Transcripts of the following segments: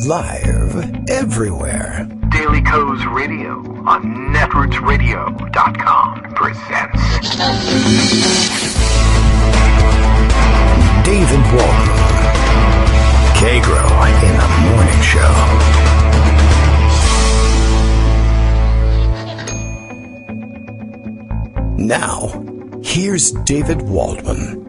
Live everywhere. Daily Co's Radio on netrootsradio.com presents David Waldman. Kagro in the Morning Show. Now, here's David Waldman.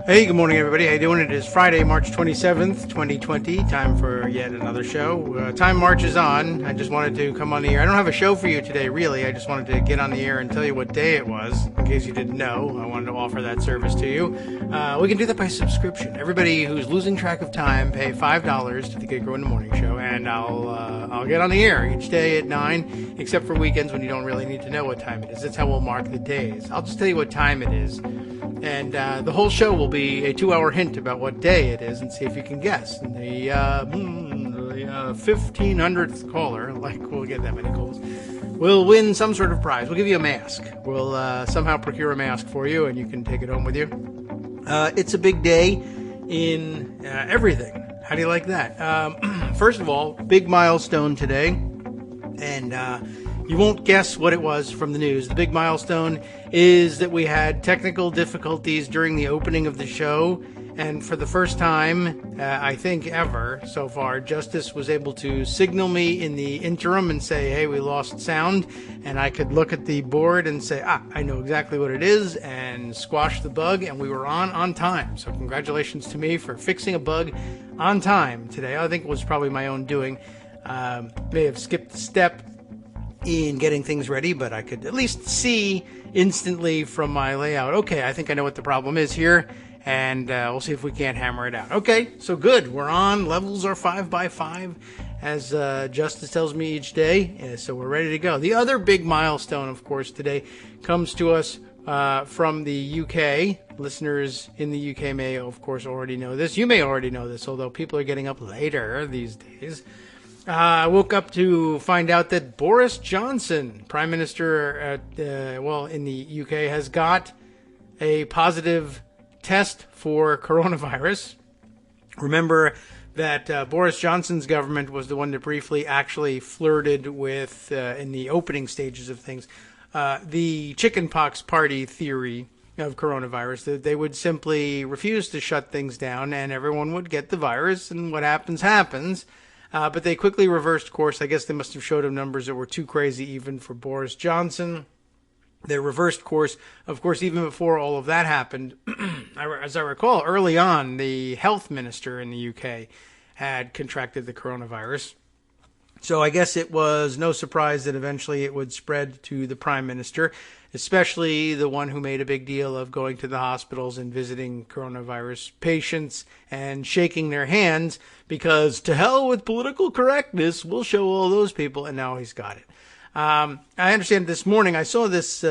Hey, good morning, everybody. How you doing? It is Friday, March 27th, 2020. Time for yet another show. Time marches on. I just wanted to come on the air. I don't have a show for you today, really. I just wanted to get on the air and tell you what day it was, in case you didn't know. I wanted to offer that service to you. We can do that by subscription. Everybody who's losing track of time, pay $5 to the Kagro in the Morning Show, and I'll get on the air each day at 9, except for weekends when you don't really need to know what time it is. That's how we'll mark the days. I'll just tell you what time it is. And the whole show will be a 2-hour hint about what day it is and see if you can guess. And the 1,500th caller, like we'll get that many calls, will win some sort of prize. We'll give you a mask. We'll somehow procure a mask for you and you can take it home with you. It's a big day in everything. How do you like that? First of all, big milestone today. And you won't guess what it was from the news. The big milestone is that we had technical difficulties during the opening of the show. And for the first time, I think ever so far, Justice was able to signal me in the interim and say, hey, we lost sound. And I could look at the board and say, I know exactly what it is, and squash the bug. And we were on time. So congratulations to me for fixing a bug on time today. I think it was probably my own doing. May have skipped a step in getting things ready, but I could at least see instantly from my layout, okay, I think I know what the problem is here, and we'll see if we can't hammer it out. Okay, so good. We're on. Levels are 5 by 5, as Justice tells me each day, so we're ready to go. The other big milestone, of course, today comes to us from the UK. Listeners in the UK may, of course, already know this. You may already know this, although people are getting up later these days. I woke up to find out that Boris Johnson, Prime Minister in the UK, has got a positive test for coronavirus. Remember that Boris Johnson's government was the one that briefly actually flirted with, in the opening stages of things, the chickenpox party theory of coronavirus, that they would simply refuse to shut things down and everyone would get the virus, and what happens. But they quickly reversed course. I guess they must have showed him numbers that were too crazy even for Boris Johnson. They reversed course, of course, even before all of that happened. As I recall, early on, the health minister in the UK had contracted the coronavirus. So I guess it was no surprise that eventually it would spread to the prime minister, especially the one who made a big deal of going to the hospitals and visiting coronavirus patients and shaking their hands, because to hell with political correctness, we'll show all those people, and now he's got it. I understand this morning I saw this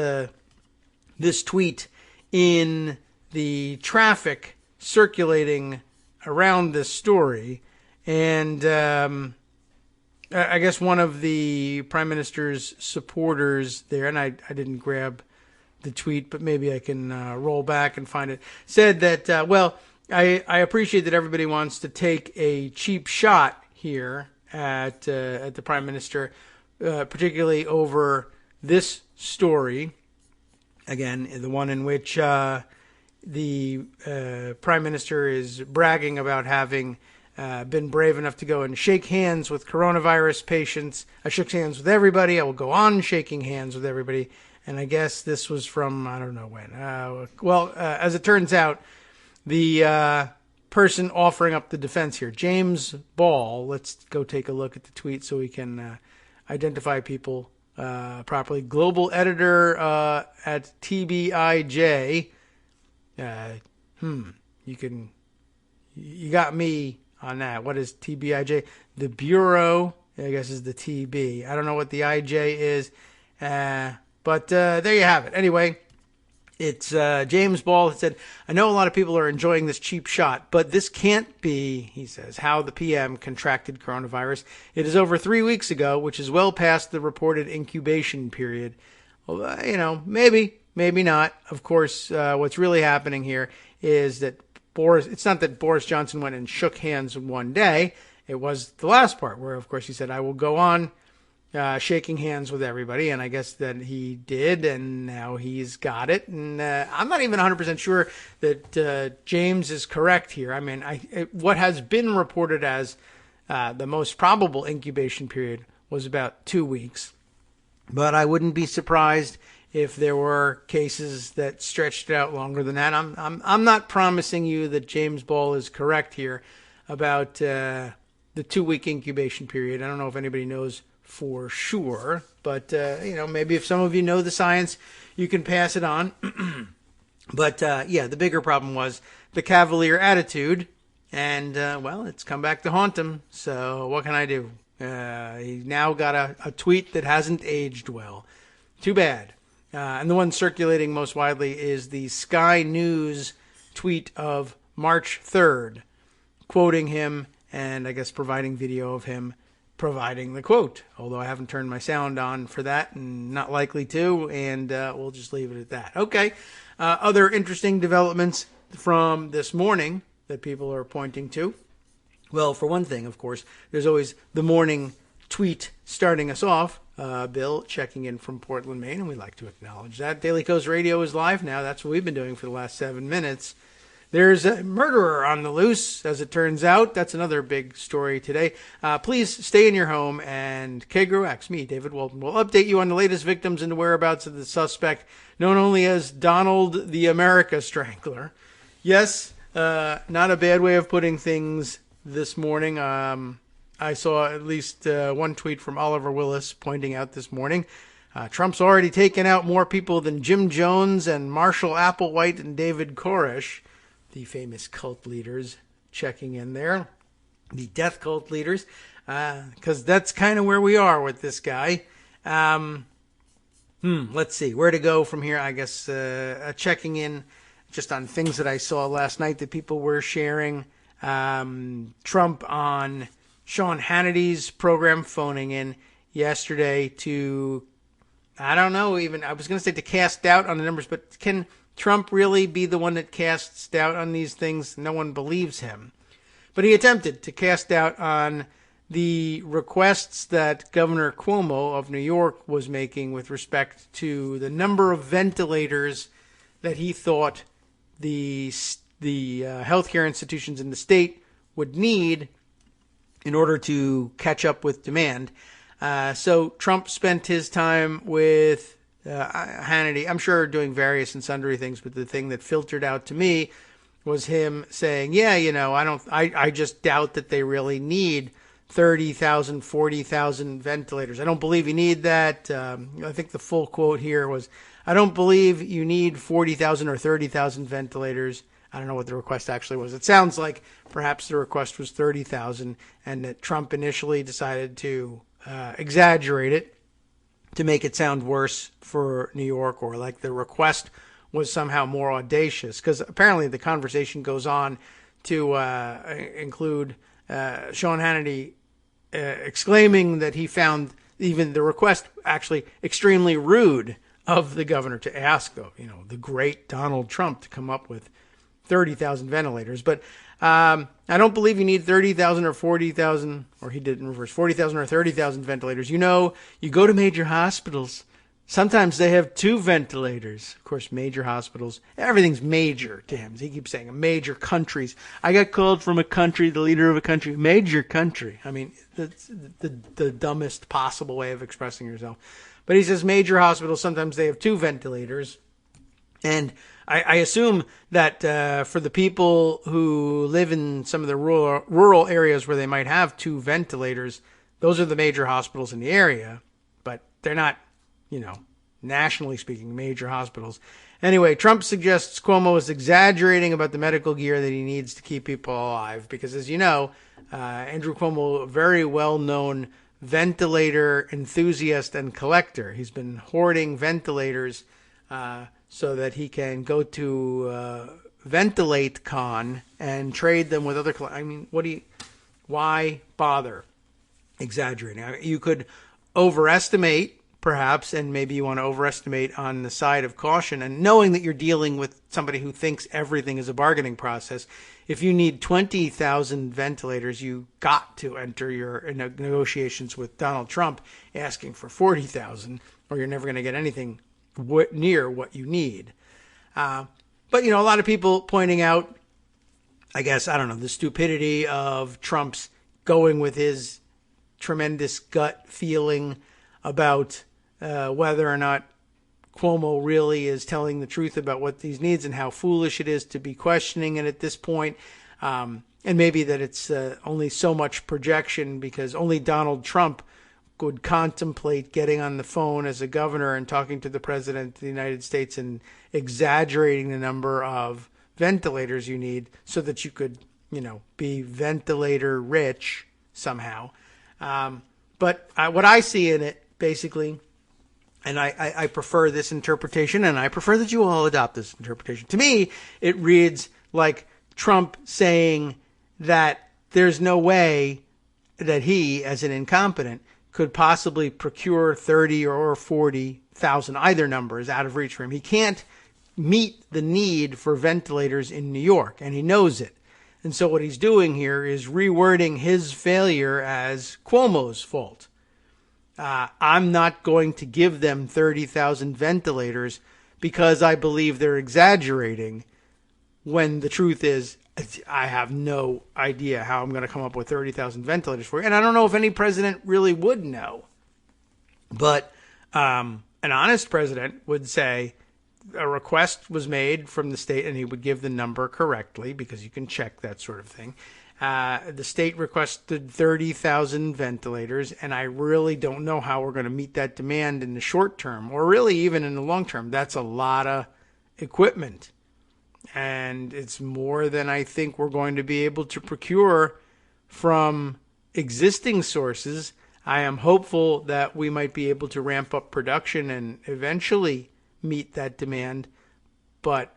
tweet in the traffic circulating around this story, and I guess one of the Prime Minister's supporters there, and I didn't grab the tweet, but maybe I can roll back and find it, said that, I appreciate that everybody wants to take a cheap shot here at the Prime Minister, particularly over this story, again, the one in which the Prime Minister is bragging about having been brave enough to go and shake hands with coronavirus patients. I shook hands with everybody. I will go on shaking hands with everybody. And I guess this was from, I don't know when. As it turns out, the person offering up the defense here, James Ball, let's go take a look at the tweet so we can identify people properly. Global editor at TBIJ. You got me on that. What is TBIJ? The Bureau, I guess, is the TB. I don't know what the IJ is, but there you have it. Anyway, it's James Ball that said, I know a lot of people are enjoying this cheap shot, but this can't be, he says, how the PM contracted coronavirus. It is over 3 weeks ago, which is well past the reported incubation period. Well, maybe not. Of course, what's really happening here is that it's not that Boris Johnson went and shook hands in one day. It was the last part where, of course, he said, I will go on shaking hands with everybody, and I guess that he did, and now he's got it. And I'm not even 100% sure that James is correct here. I mean, what has been reported as the most probable incubation period was about 2 weeks, but I wouldn't be surprised if there were cases that stretched it out longer than that. I'm not promising you that James Ball is correct here about the 2-week incubation period. I don't know if anybody knows for sure, but maybe if some of you know the science, you can pass it on. But the bigger problem was the cavalier attitude, and it's come back to haunt him. So what can I do? He now got a tweet that hasn't aged well. Too bad. And the one circulating most widely is the Sky News tweet of March 3rd, quoting him and I guess providing video of him providing the quote, although I haven't turned my sound on for that and not likely to, and we'll just leave it at that. Okay. Other interesting developments from this morning that people are pointing to. Well, for one thing, of course, there's always the morning tweet starting us off. Bill checking in from Portland, Maine, and we'd like to acknowledge that. Daily Kos Radio is live now. That's what we've been doing for the last 7 minutes. There's a murderer on the loose, as it turns out. That's another big story today. Please stay in your home, and Kagro X, me, David Walton, will update you on the latest victims and the whereabouts of the suspect, known only as Donald the America Strangler. Yes, not a bad way of putting things this morning. I saw at least one tweet from Oliver Willis pointing out this morning, Trump's already taken out more people than Jim Jones and Marshall Applewhite and David Koresh, the famous cult leaders, checking in there, the death cult leaders, because that's kind of where we are with this guy. Let's see, where to go from here. I guess checking in just on things that I saw last night that people were sharing. Trump on Sean Hannity's program, phoning in yesterday to, I don't know, even, I was going to say to cast doubt on the numbers, but can Trump really be the one that casts doubt on these things? No one believes him. But he attempted to cast doubt on the requests that Governor Cuomo of New York was making with respect to the number of ventilators that he thought the healthcare institutions in the state would need in order to catch up with demand. So Trump spent his time with Hannity, I'm sure doing various and sundry things, but the thing that filtered out to me was him saying, I just doubt that they really need 30,000, 40,000 ventilators. I don't believe you need that. I think the full quote here was, I don't believe you need 40,000 or 30,000 ventilators. I don't know what the request actually was. It sounds like perhaps the request was 30,000 and that Trump initially decided to exaggerate it to make it sound worse for New York, or like the request was somehow more audacious, because apparently the conversation goes on to include Sean Hannity exclaiming that he found even the request actually extremely rude of the governor to ask, the great Donald Trump to come up with 30,000 ventilators. But I don't believe you need 30,000 or 40,000, or he did in reverse, 40,000 or 30,000 ventilators. You go to major hospitals. Sometimes they have 2 ventilators. Of course, major hospitals, everything's major to him. He keeps saying major countries. I got called from a country, the leader of a country, major country. I mean, that's the dumbest possible way of expressing yourself. But he says major hospitals, sometimes they have 2 ventilators. And I assume that for the people who live in some of the rural areas where they might have 2 ventilators, those are the major hospitals in the area. But they're not, nationally speaking, major hospitals. Anyway, Trump suggests Cuomo is exaggerating about the medical gear that he needs to keep people alive. Because as you know, Andrew Cuomo, a very well-known ventilator enthusiast and collector. He's been hoarding ventilators so that he can go to Ventilate Con and trade them with other. Why bother exaggerating? You could overestimate perhaps, and maybe you want to overestimate on the side of caution. And knowing that you're dealing with somebody who thinks everything is a bargaining process, if you need 20,000 ventilators, you got to enter your negotiations with Donald Trump asking for 40,000, or you're never going to get anything near what you need. But, a lot of people pointing out, I guess, I don't know, the stupidity of Trump's going with his tremendous gut feeling about whether or not Cuomo really is telling the truth about what these needs and how foolish it is to be questioning it at this point. And maybe that it's only so much projection because only Donald Trump would contemplate getting on the phone as a governor and talking to the president of the United States and exaggerating the number of ventilators you need so that you could, be ventilator rich somehow. But what I see in it, basically, and I prefer this interpretation, and I prefer that you all adopt this interpretation. To me, it reads like Trump saying that there's no way that he, as an incompetent, could possibly procure 30 or 40,000, either number is out of reach for him. He can't meet the need for ventilators in New York, and he knows it. And so what he's doing here is rewording his failure as Cuomo's fault. I'm not going to give them 30,000 ventilators because I believe they're exaggerating, when the truth is I have no idea how I'm going to come up with 30,000 ventilators for you. And I don't know if any president really would know. But an honest president would say a request was made from the state, and he would give the number correctly because you can check that sort of thing. The state requested 30,000 ventilators, and I really don't know how we're going to meet that demand in the short term, or really even in the long term. That's a lot of equipment, and it's more than I think we're going to be able to procure from existing sources. I am hopeful that we might be able to ramp up production and eventually meet that demand, but,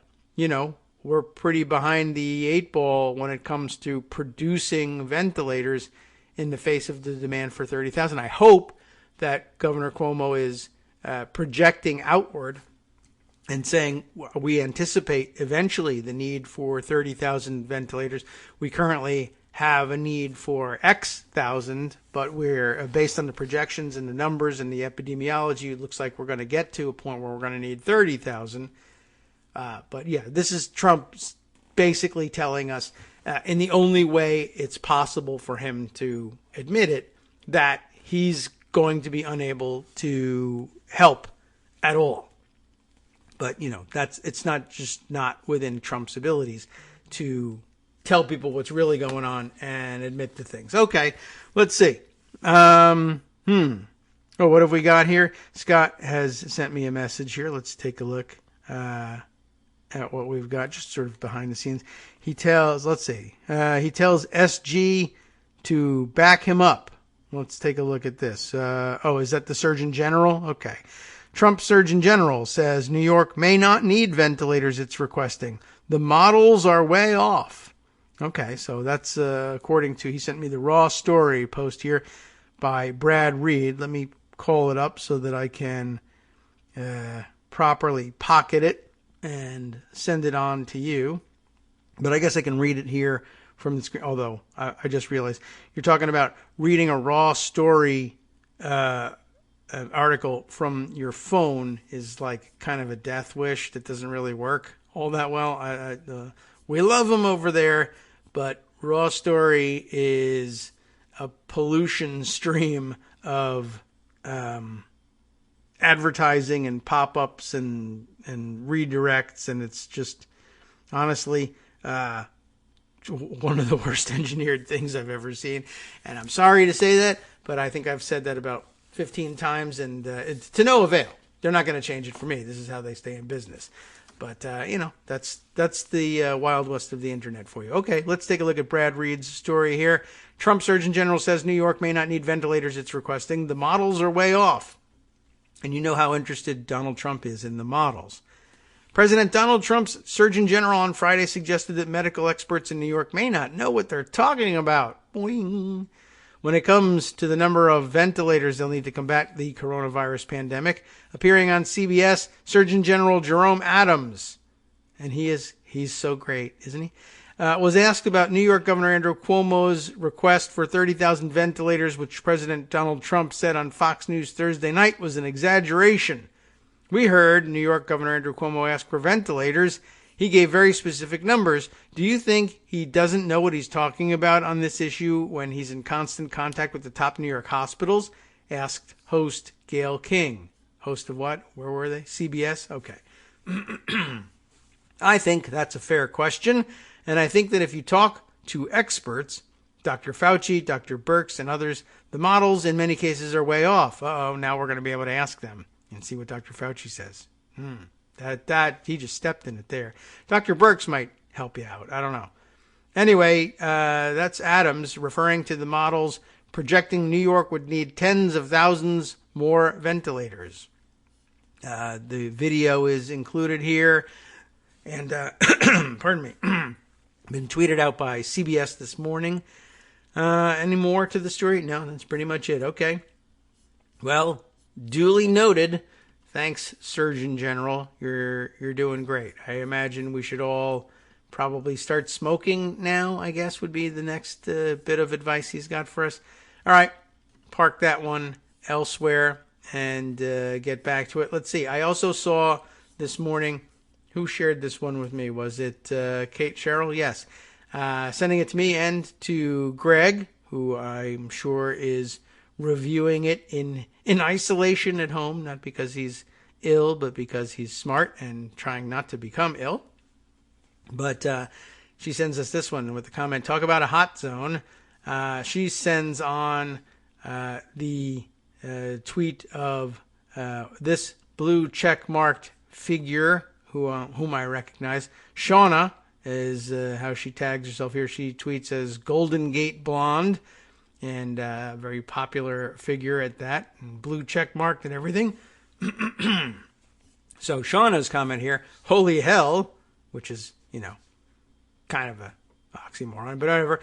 we're pretty behind the eight ball when it comes to producing ventilators in the face of the demand for 30,000. I hope that Governor Cuomo is projecting outward and saying we anticipate eventually the need for 30,000 ventilators. We currently have a need for X thousand, but we're based on the projections and the numbers and the epidemiology, it looks like we're going to get to a point where we're going to need 30,000. But yeah, this is Trump basically telling us in the only way it's possible for him to admit it, that he's going to be unable to help at all. But, it's not within Trump's abilities to tell people what's really going on and admit to things. Okay, let's see. Oh, what have we got here? Scott has sent me a message here. Let's take a look at what we've got, just sort of behind the scenes. He tells SG to back him up. Let's take a look at this. Is that the Surgeon General? Okay. Trump Surgeon General says New York may not need ventilators it's requesting. The models are way off. Okay, so that's according to, he sent me the raw story post here by Brad Reed. Let me call it up so that I can properly pocket it and send it on to you. But I guess I can read it here from the screen, although I just realized you're talking about reading a raw story article from your phone is like kind of a death wish that doesn't really work all that well. We love them over there, but raw story is a pollution stream of advertising and pop-ups and redirects, and it's just honestly one of the worst engineered things I've ever seen. And I'm sorry to say that, but I think I've said that about 15 times, and it's to no avail. They're not going to change it for me. This is how they stay in business. But, that's the Wild West of the internet for you. Okay, let's take a look at Brad Reed's story here. Trump Surgeon General says New York may not need ventilators it's requesting. The models are way off. And you know how interested Donald Trump is in the models. President Donald Trump's Surgeon General on Friday suggested that medical experts in New York may not know what they're talking about. Boing. when it comes to the number of ventilators they'll need to combat the coronavirus pandemic. Appearing on CBS, Surgeon General Jerome Adams, and he's so great, isn't he? Was asked about New York Governor Andrew Cuomo's request for 30,000 ventilators, which President Donald Trump said on Fox News Thursday night was an exaggeration. We heard New York Governor Andrew Cuomo ask for ventilators. He gave very specific numbers. Do you think he doesn't know what he's talking about on this issue when he's in constant contact with the top New York hospitals? Asked host Gayle King. Host of what? Where were they? CBS? Okay. I think that's a fair question. And I think that if you talk to experts, Dr. Fauci, Dr. Birx, and others, the models in many cases are way off. Now we're going to be able to ask them and see what Dr. Fauci says. That he just stepped in it there. Dr. Birx might help you out. I don't know. Anyway, that's Adams referring to the models projecting New York would need tens of thousands more ventilators. The video is included here. And, pardon me, been tweeted out by CBS this morning. Any more to the story? No, that's pretty much it. Okay. Well, duly noted. Thanks, Surgeon General. You're doing great. I imagine we should all probably start smoking now, I guess, would be the next bit of advice he's got for us. All right. Park that one elsewhere and get back to it. Let's see. I also saw this morning... Who shared this one with me? Was it Kate Sherrill? Yes. Sending it to me and to Greg, who I'm sure is reviewing it in isolation at home, not because he's ill, but because he's smart and trying not to become ill. But she sends us this one with the comment, talk about a hot zone. She sends on the tweet of this blue check-marked figure, whom I recognize. Shauna is how she tags herself here. She tweets as Golden Gate Blonde, and a very popular figure at that, and blue check marked and everything. So Shauna's comment here, holy hell, which is, kind of a oxymoron, but whatever.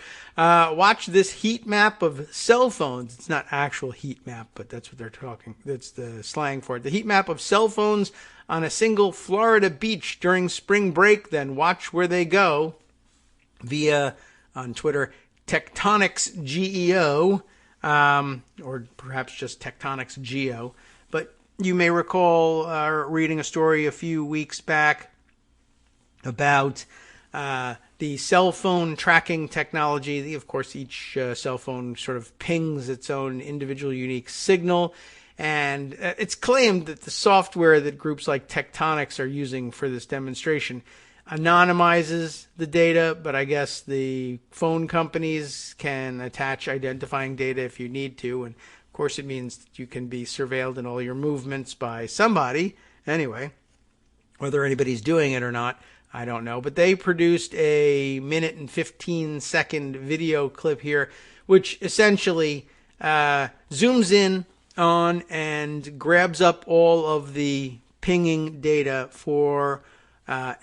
Watch this heat map of cell phones. It's not actual heat map, but that's what they're talking. That's the slang for it. The heat map of cell phones on a single Florida beach during spring break. Then watch where they go via, on Twitter, Tectonics GEO, or perhaps just Tectonics Geo. But you may recall reading a story a few weeks back about the cell phone tracking technology. Of course, each cell phone sort of pings its own individual unique signal. And it's claimed that the software that groups like Tectonics are using for this demonstration anonymizes the data, but I guess the phone companies can attach identifying data if you need to. And of course, it means that you can be surveilled in all your movements by somebody. Anyway, whether anybody's doing it or not, I don't know. But they produced a 1 and 15-second video clip here, which essentially zooms in on and grabs up all of the pinging data for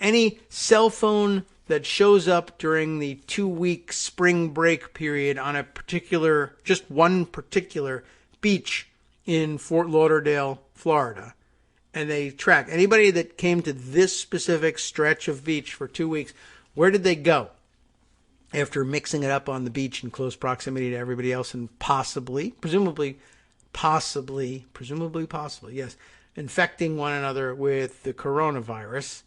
any cell phone that shows up during the 2-week spring break period on a particular, just one particular beach in Fort Lauderdale, Florida. And they track anybody that came to this specific stretch of beach for 2 weeks. Where did they go after mixing it up on the beach in close proximity to everybody else and presumably, yes, infecting one another with the coronavirus.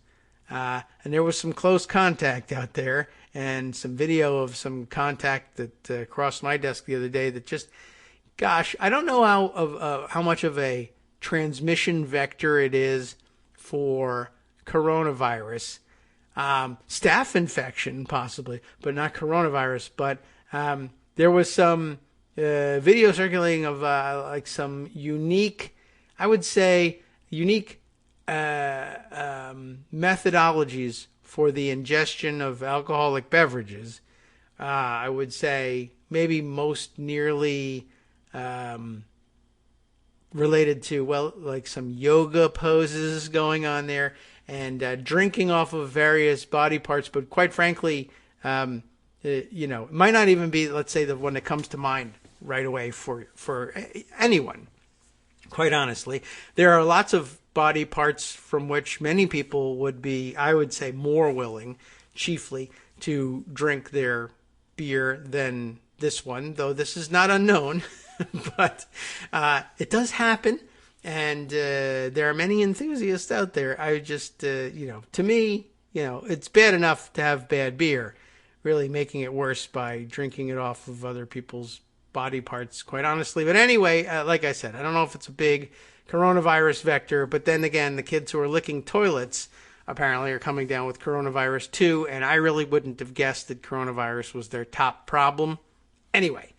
And there was some close contact out there and some video of some contact that crossed my desk the other day that just, gosh, I don't know how much of a transmission vector it is for coronavirus. Staph infection, possibly, but not coronavirus. But there was some video circulating of like some unique, I would say, methodologies for the ingestion of alcoholic beverages. I would say maybe most nearly related to, like some yoga poses going on there and drinking off of various body parts. But quite frankly, it might not even be, let's say, the one that comes to mind right away for anyone. Quite honestly, there are lots of body parts from which many people would be, I would say, more willing, chiefly, to drink their beer than this one, though this is not unknown. But it does happen, and there are many enthusiasts out there. I just, to me, it's bad enough to have bad beer. Really making it worse by drinking it off of other people's body parts, quite honestly. But anyway, like I said, I don't know if it's a big coronavirus vector, but then again, the kids who are licking toilets apparently are coming down with coronavirus too, and I really wouldn't have guessed that coronavirus was their top problem. Anyway,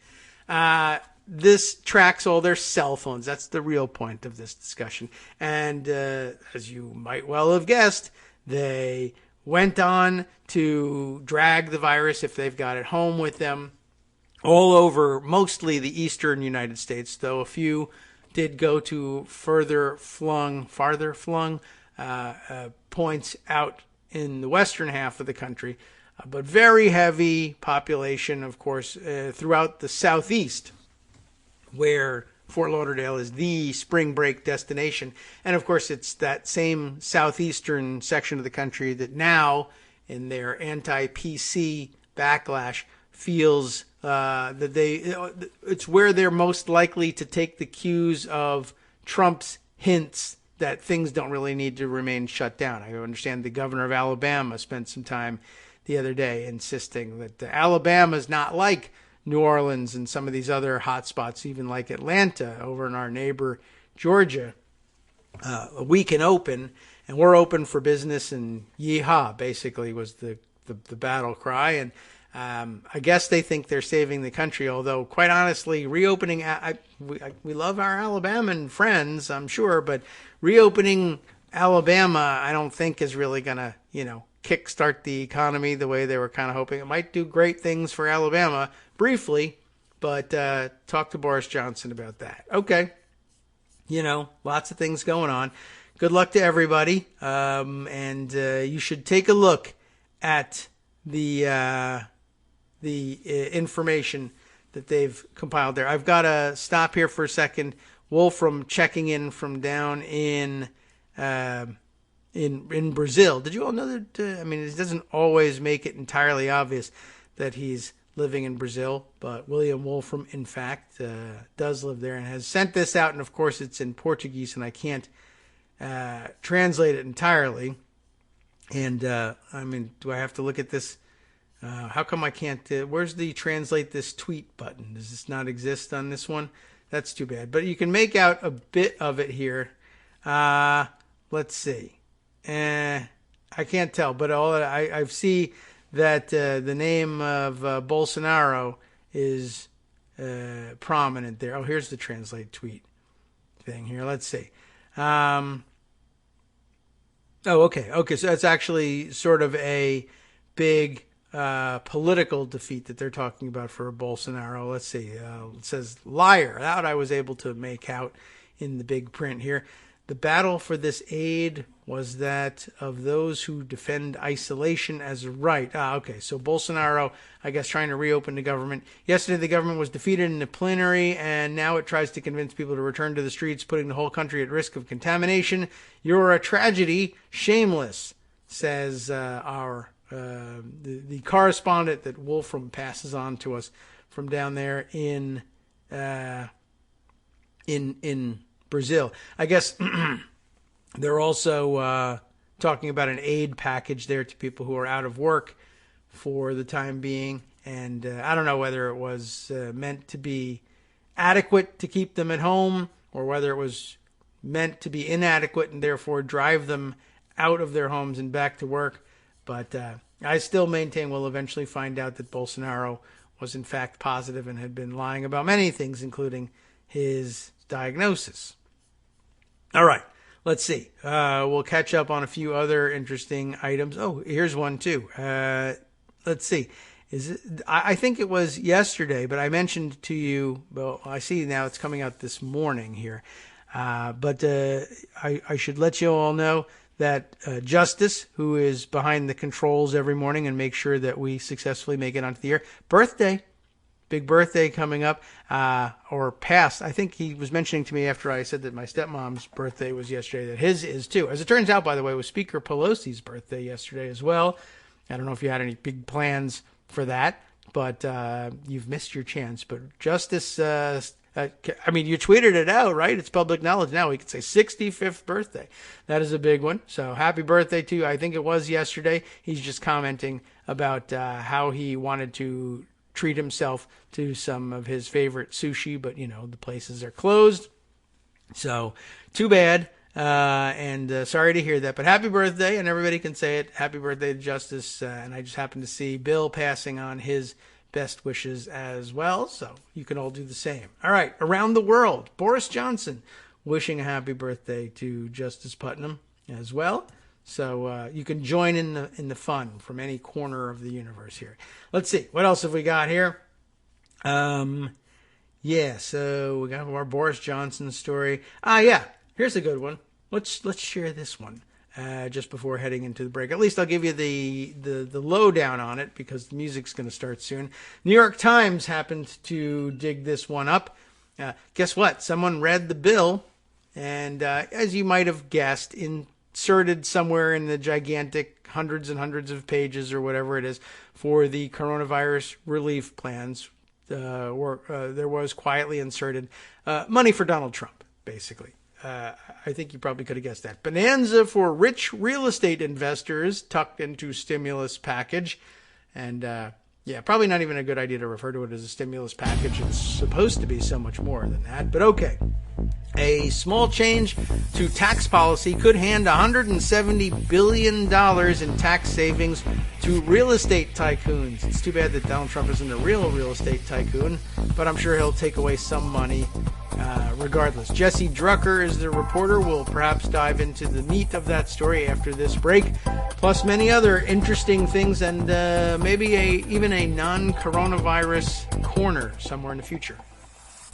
this tracks all their cell phones. That's the real point of this discussion. And as you might well have guessed, they went on to drag the virus, if they've got it home with them, all over mostly the eastern United States, though a few did go to farther flung points out in the western half of the country, but very heavy population, of course, throughout the southeast, where Fort Lauderdale is the spring break destination. And of course, it's that same southeastern section of the country that now, in their anti-PC backlash, feels that it's where they're most likely to take the cues of Trump's hints that things don't really need to remain shut down. I understand the governor of Alabama spent some time the other day insisting that Alabama is not like New Orleans and some of these other hot spots, even like Atlanta over in our neighbor Georgia. We can open, and we're open for business, and yeehaw, basically, was the battle cry. And I guess they think they're saving the country, although, quite honestly, reopening, we love our Alabama friends, I'm sure, but reopening Alabama, I don't think is really going to, kickstart the economy the way they were kind of hoping. It might do great things for Alabama briefly, but talk to Boris Johnson about that. Okay. Lots of things going on. Good luck to everybody. And you should take a look at the information that they've compiled there. I've got to stop here for a second. Wolfram checking in from down in Brazil. Did you all know that? It doesn't always make it entirely obvious that he's living in Brazil, but William Wolfram, in fact, does live there and has sent this out. And of course, it's in Portuguese, and I can't translate it entirely. And do I have to look at this? How come I can't? Where's the translate this tweet button? Does this not exist on this one? That's too bad. But you can make out a bit of it here. Let's see. I can't tell, but I see that the name of Bolsonaro is prominent there. Oh, here's the translate tweet thing here. Let's see. Okay. So that's actually sort of a big political defeat that they're talking about for Bolsonaro. Let's see. It says liar. That I was able to make out in the big print here. The battle for this aid was that of those who defend isolation as a right. Okay. So Bolsonaro, I guess, trying to reopen the government. Yesterday, the government was defeated in the plenary, and now it tries to convince people to return to the streets, putting the whole country at risk of contamination. You're a tragedy. Shameless, says the correspondent that Wolfram passes on to us from down there in Brazil. I guess they're also talking about an aid package there to people who are out of work for the time being. And I don't know whether it was meant to be adequate to keep them at home or whether it was meant to be inadequate and therefore drive them out of their homes and back to work. But I still maintain we'll eventually find out that Bolsonaro was in fact positive and had been lying about many things, including his diagnosis. All right, let's see. We'll catch up on a few other interesting items. Oh, here's one too. Let's see. I think it was yesterday, but I mentioned to you, well, I see now it's coming out this morning here. But I should let you all know that Justice, who is behind the controls every morning and makes sure that we successfully make it onto the air, birthday, big birthday coming up, or past. I think he was mentioning to me after I said that my stepmom's birthday was yesterday that his is too. As it turns out, by the way, it was Speaker Pelosi's birthday yesterday as well. I don't know if you had any big plans for that, but you've missed your chance. But Justice, you tweeted it out, right? It's public knowledge now. We could say 65th birthday. That is a big one. So happy birthday to you. I think it was yesterday. He's just commenting about how he wanted to treat himself to some of his favorite sushi, but, the places are closed. So too bad. And sorry to hear that, but happy birthday, and everybody can say it. Happy birthday to Justice. And I just happened to see Bill passing on his best wishes as well, so you can all do the same. All right, around the world, Boris Johnson wishing a happy birthday to Justice Putnam as well. So you can join in the fun from any corner of the universe here. Let's see, what else have we got here? So we got our Boris Johnson story. Here's a good one. Let's share this one. Just before heading into the break. At least I'll give you the lowdown on it because the music's going to start soon. New York Times happened to dig this one up. Guess what? Someone read the bill and, as you might have guessed, inserted somewhere in the gigantic hundreds and hundreds of pages or whatever it is for the coronavirus relief plans, there was quietly inserted money for Donald Trump, basically. I think you probably could have guessed that. Bonanza for rich real estate investors tucked into stimulus package. And, probably not even a good idea to refer to it as a stimulus package. It's supposed to be so much more than that. But okay. A small change to tax policy could hand $170 billion in tax savings to real estate tycoons. It's too bad that Donald Trump isn't a real estate tycoon, but I'm sure he'll take away some money regardless. Jesse Drucker is the reporter. We'll perhaps dive into the meat of that story after this break, plus many other interesting things and maybe even a non-coronavirus corner somewhere in the future.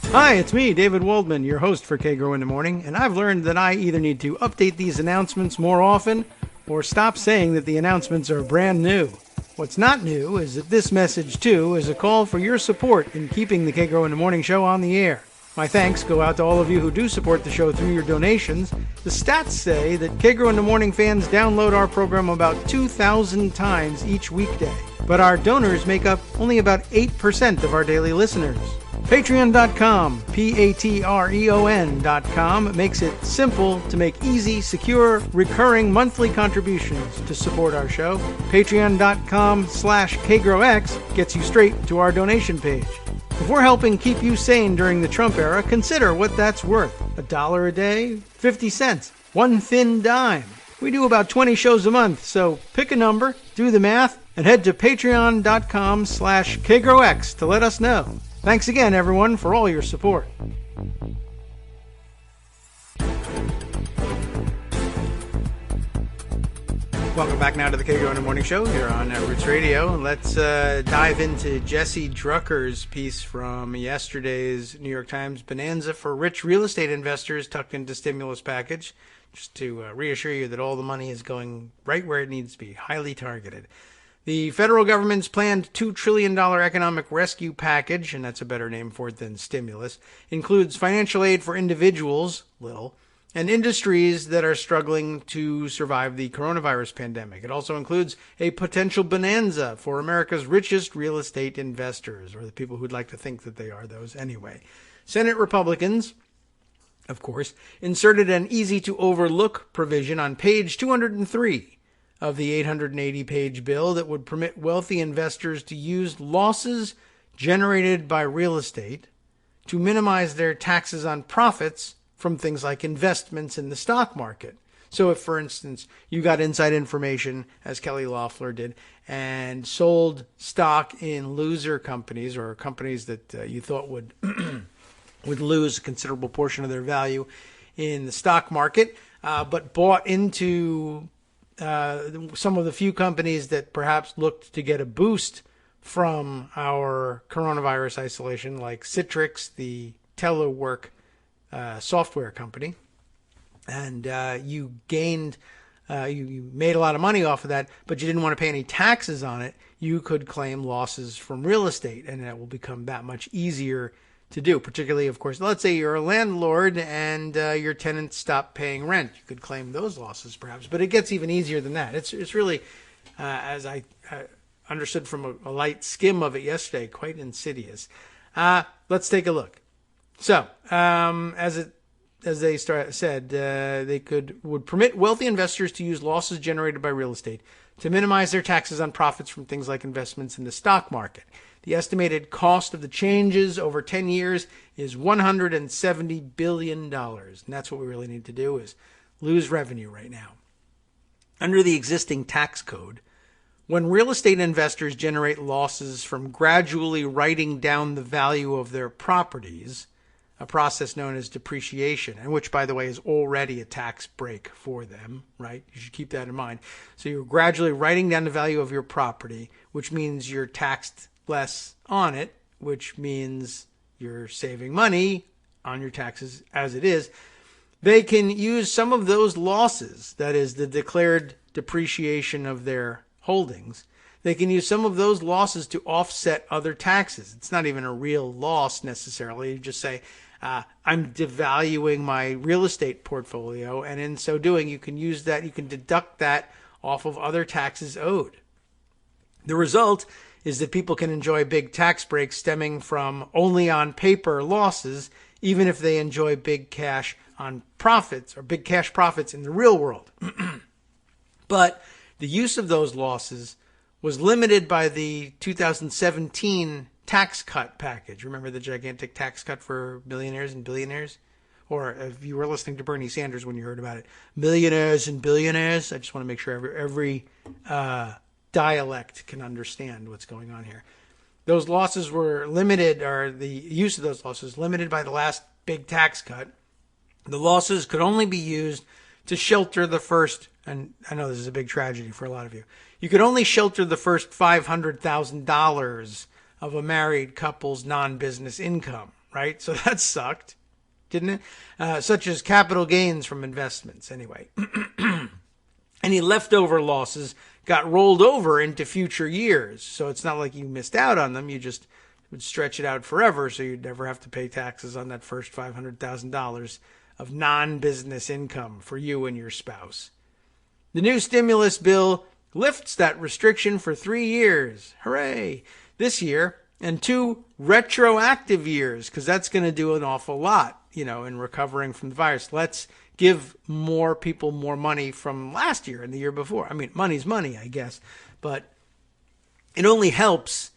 Hi, it's me, David Waldman, your host for Kagro in the Morning, and I've learned that I either need to update these announcements more often or stop saying that the announcements are brand new. What's not new is that this message, too, is a call for your support in keeping the Kagro in the Morning show on the air. My thanks go out to all of you who do support the show through your donations. The stats say that Kagro in the Morning fans download our program about 2,000 times each weekday, but our donors make up only about 8% of our daily listeners. Patreon.com, Patreon.com, makes it simple to make easy, secure, recurring monthly contributions to support our show. Patreon.com/KagroX gets you straight to our donation page. If we're helping keep you sane during the Trump era, consider what that's worth. $1 a day? 50 cents? One thin dime? We do about 20 shows a month, so pick a number, do the math, and head to patreon.com/KagroX to let us know. Thanks again, everyone, for all your support. Welcome back now to the Kagro in the Morning Show here on Roots Radio. Let's dive into Jesse Drucker's piece from yesterday's New York Times. Bonanza for rich real estate investors tucked into stimulus package. Just to reassure you that all the money is going right where it needs to be, highly targeted. The federal government's planned $2 trillion economic rescue package, and that's a better name for it than stimulus, includes financial aid for individuals, and industries that are struggling to survive the coronavirus pandemic. It also includes a potential bonanza for America's richest real estate investors, or the people who'd like to think that they are those anyway. Senate Republicans, of course, inserted an easy-to-overlook provision on page 203 of the 880-page bill that would permit wealthy investors to use losses generated by real estate to minimize their taxes on profits from things like investments in the stock market. So if, for instance, you got inside information, as Kelly Loeffler did, and sold stock in loser companies or companies that you thought would lose a considerable portion of their value in the stock market, but bought into some of the few companies that perhaps looked to get a boost from our coronavirus isolation, like Citrix, the telework software company, and you gained you made a lot of money off of that, but you didn't want to pay any taxes on it, you could claim losses from real estate, and that will become that much easier to do. Particularly, of course, let's say you're a landlord and your tenants stop paying rent. You could claim those losses perhaps, but it gets even easier than that. It's really, as I understood from a light skim of it yesterday, quite insidious. Let's take a look. So, as they said, they would permit wealthy investors to use losses generated by real estate to minimize their taxes on profits from things like investments in the stock market. The estimated cost of the changes over 10 years is $170 billion. And that's what we really need to do, is lose revenue right now. Under the existing tax code, when real estate investors generate losses from gradually writing down the value of their properties, a process known as depreciation, and which, by the way, is already a tax break for them, right? You should keep that in mind. So you're gradually writing down the value of your property, which means you're taxed less on it, which means you're saving money on your taxes as it is. They can use some of those losses, that is the declared depreciation of their holdings, they can use some of those losses to offset other taxes. It's not even a real loss necessarily. You just say, I'm devaluing my real estate portfolio, and in so doing, you can use that, you can deduct that off of other taxes owed. The result is that people can enjoy big tax breaks stemming from only on paper losses, even if they enjoy big cash on profits or big cash profits in the real world. But the use of those losses was limited by the 2017 tax cut package. Remember the gigantic tax cut for millionaires and billionaires? Or if you were listening to Bernie Sanders when you heard about it, millionaires and billionaires. I just want to make sure every dialect can understand what's going on here. Those losses were limited, or the use of those losses limited by the last big tax cut. The losses could only be used to shelter the first, and I know this is a big tragedy for a lot of you, you could only shelter the first $500,000 of a married couple's non-business income, right? So that sucked, didn't it? Such as capital gains from investments, anyway. Any leftover losses got rolled over into future years. So it's not like you missed out on them. You just would stretch it out forever, so you'd never have to pay taxes on that first $500,000 of non-business income for you and your spouse. The new stimulus bill lifts that restriction for 3 years. Hooray! This year, and 2 retroactive years, because that's going to do an awful lot, in recovering from the virus. Let's give more people more money from last year and the year before. I mean, money's money, I guess, but it only helps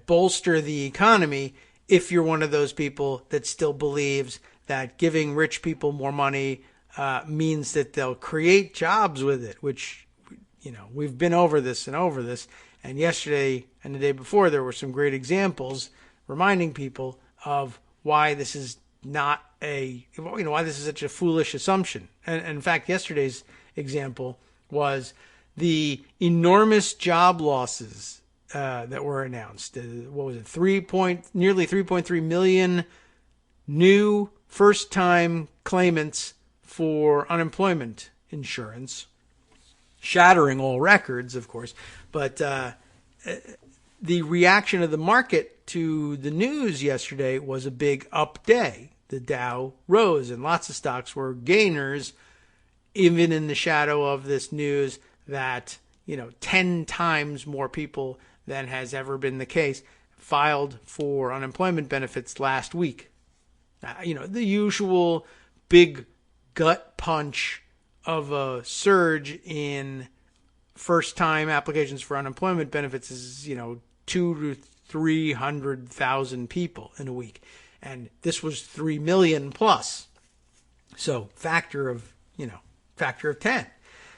bolster the economy if you're one of those people that still believes that giving rich people more money means that they'll create jobs with it, which, we've been over this. And yesterday and the day before, there were some great examples reminding people of why this is not why this is such a foolish assumption. And in fact, yesterday's example was the enormous job losses that were announced. What was it? Nearly 3.3 million new first-time claimants for unemployment insurance, shattering all records, of course. But the reaction of the market to the news yesterday was a big up day. The Dow rose, and lots of stocks were gainers, even in the shadow of this news that 10 times more people than has ever been the case filed for unemployment benefits last week. The usual big gut punch of a surge in first-time applications for unemployment benefits is, 200,000 to 300,000 people in a week. And this was 3 million plus. So factor of 10.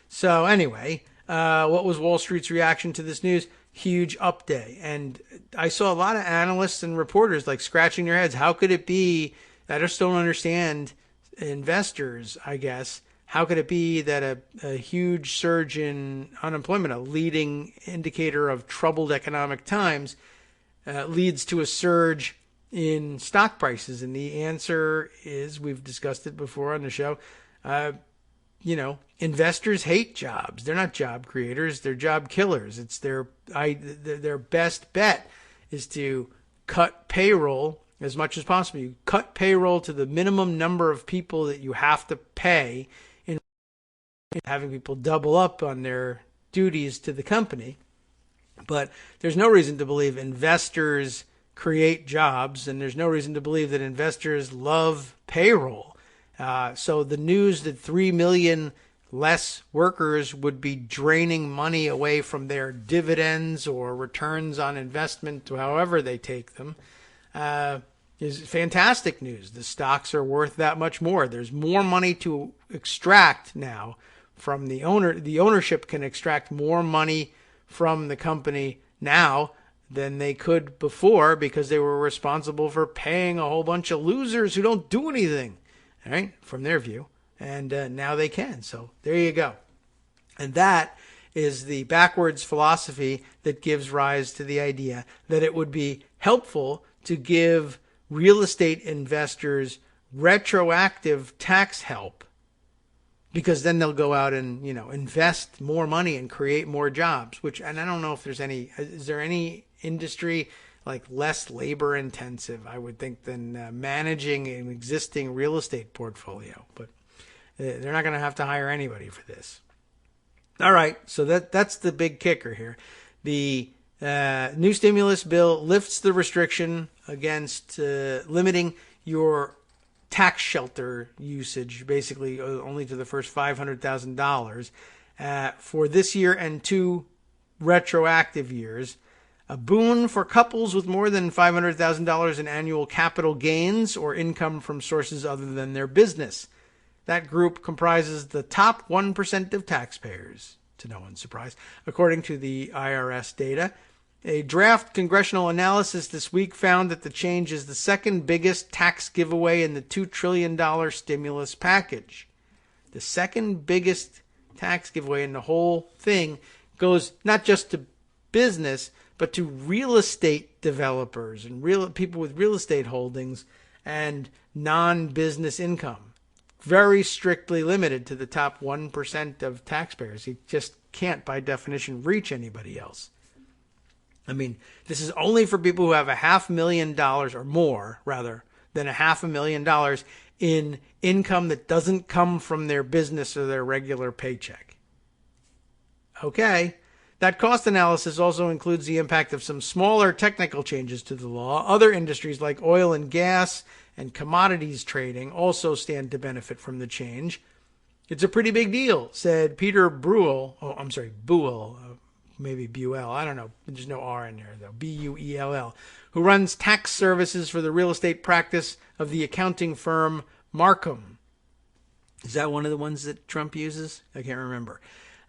So anyway, what was Wall Street's reaction to this news? Huge up day. And I saw a lot of analysts and reporters scratching their heads. How could it be? I just don't understand investors, I guess. How could it be that a huge surge in unemployment, a leading indicator of troubled economic times, leads to a surge in stock prices? And the answer is, we've discussed it before on the show, investors hate jobs. They're not job creators. They're job killers. It's their best bet is to cut payroll as much as possible. You cut payroll to the minimum number of people that you have to pay in having people double up on their duties to the company. But there's no reason to believe investors create jobs, and there's no reason to believe that investors love payroll. So the news that 3 million less workers would be draining money away from their dividends or returns on investment, however they take them, is fantastic news. The stocks are worth that much more. There's more money to extract now from the owner. The ownership can extract more money from the company now than they could before because they were responsible for paying a whole bunch of losers who don't do anything, all right, from their view. And now they can. So there you go. And that is the backwards philosophy that gives rise to the idea that it would be helpful to give real estate investors retroactive tax help, because then they'll go out and, invest more money and create more jobs, and I don't know if is there any industry like less labor intensive, I would think, than managing an existing real estate portfolio, but they're not going to have to hire anybody for this. All right. So that's the big kicker here. The new stimulus bill lifts the restriction against limiting your tax shelter usage, basically only to the first $500,000 for this year and 2 retroactive years. A boon for couples with more than $500,000 in annual capital gains or income from sources other than their business. That group comprises the top 1% of taxpayers, to no one's surprise, according to the IRS data. A draft congressional analysis this week found that the change is the second biggest tax giveaway in the $2 trillion stimulus package. The second biggest tax giveaway in the whole thing goes not just to business, but to real estate developers and people with real estate holdings and non-business income. Very strictly limited to the top 1% of taxpayers. You just can't, by definition, reach anybody else. I mean, this is only for people who have $500,000 or more, rather, than $500,000 in income that doesn't come from their business or their regular paycheck. Okay. That cost analysis also includes the impact of some smaller technical changes to the law. Other industries like oil and gas and commodities trading also stand to benefit from the change. It's a pretty big deal, said Peter Buell, maybe Buell, I don't know, there's no R in there though, Buell, who runs tax services for the real estate practice of the accounting firm Marcum. Is that one of the ones that Trump uses? I can't remember.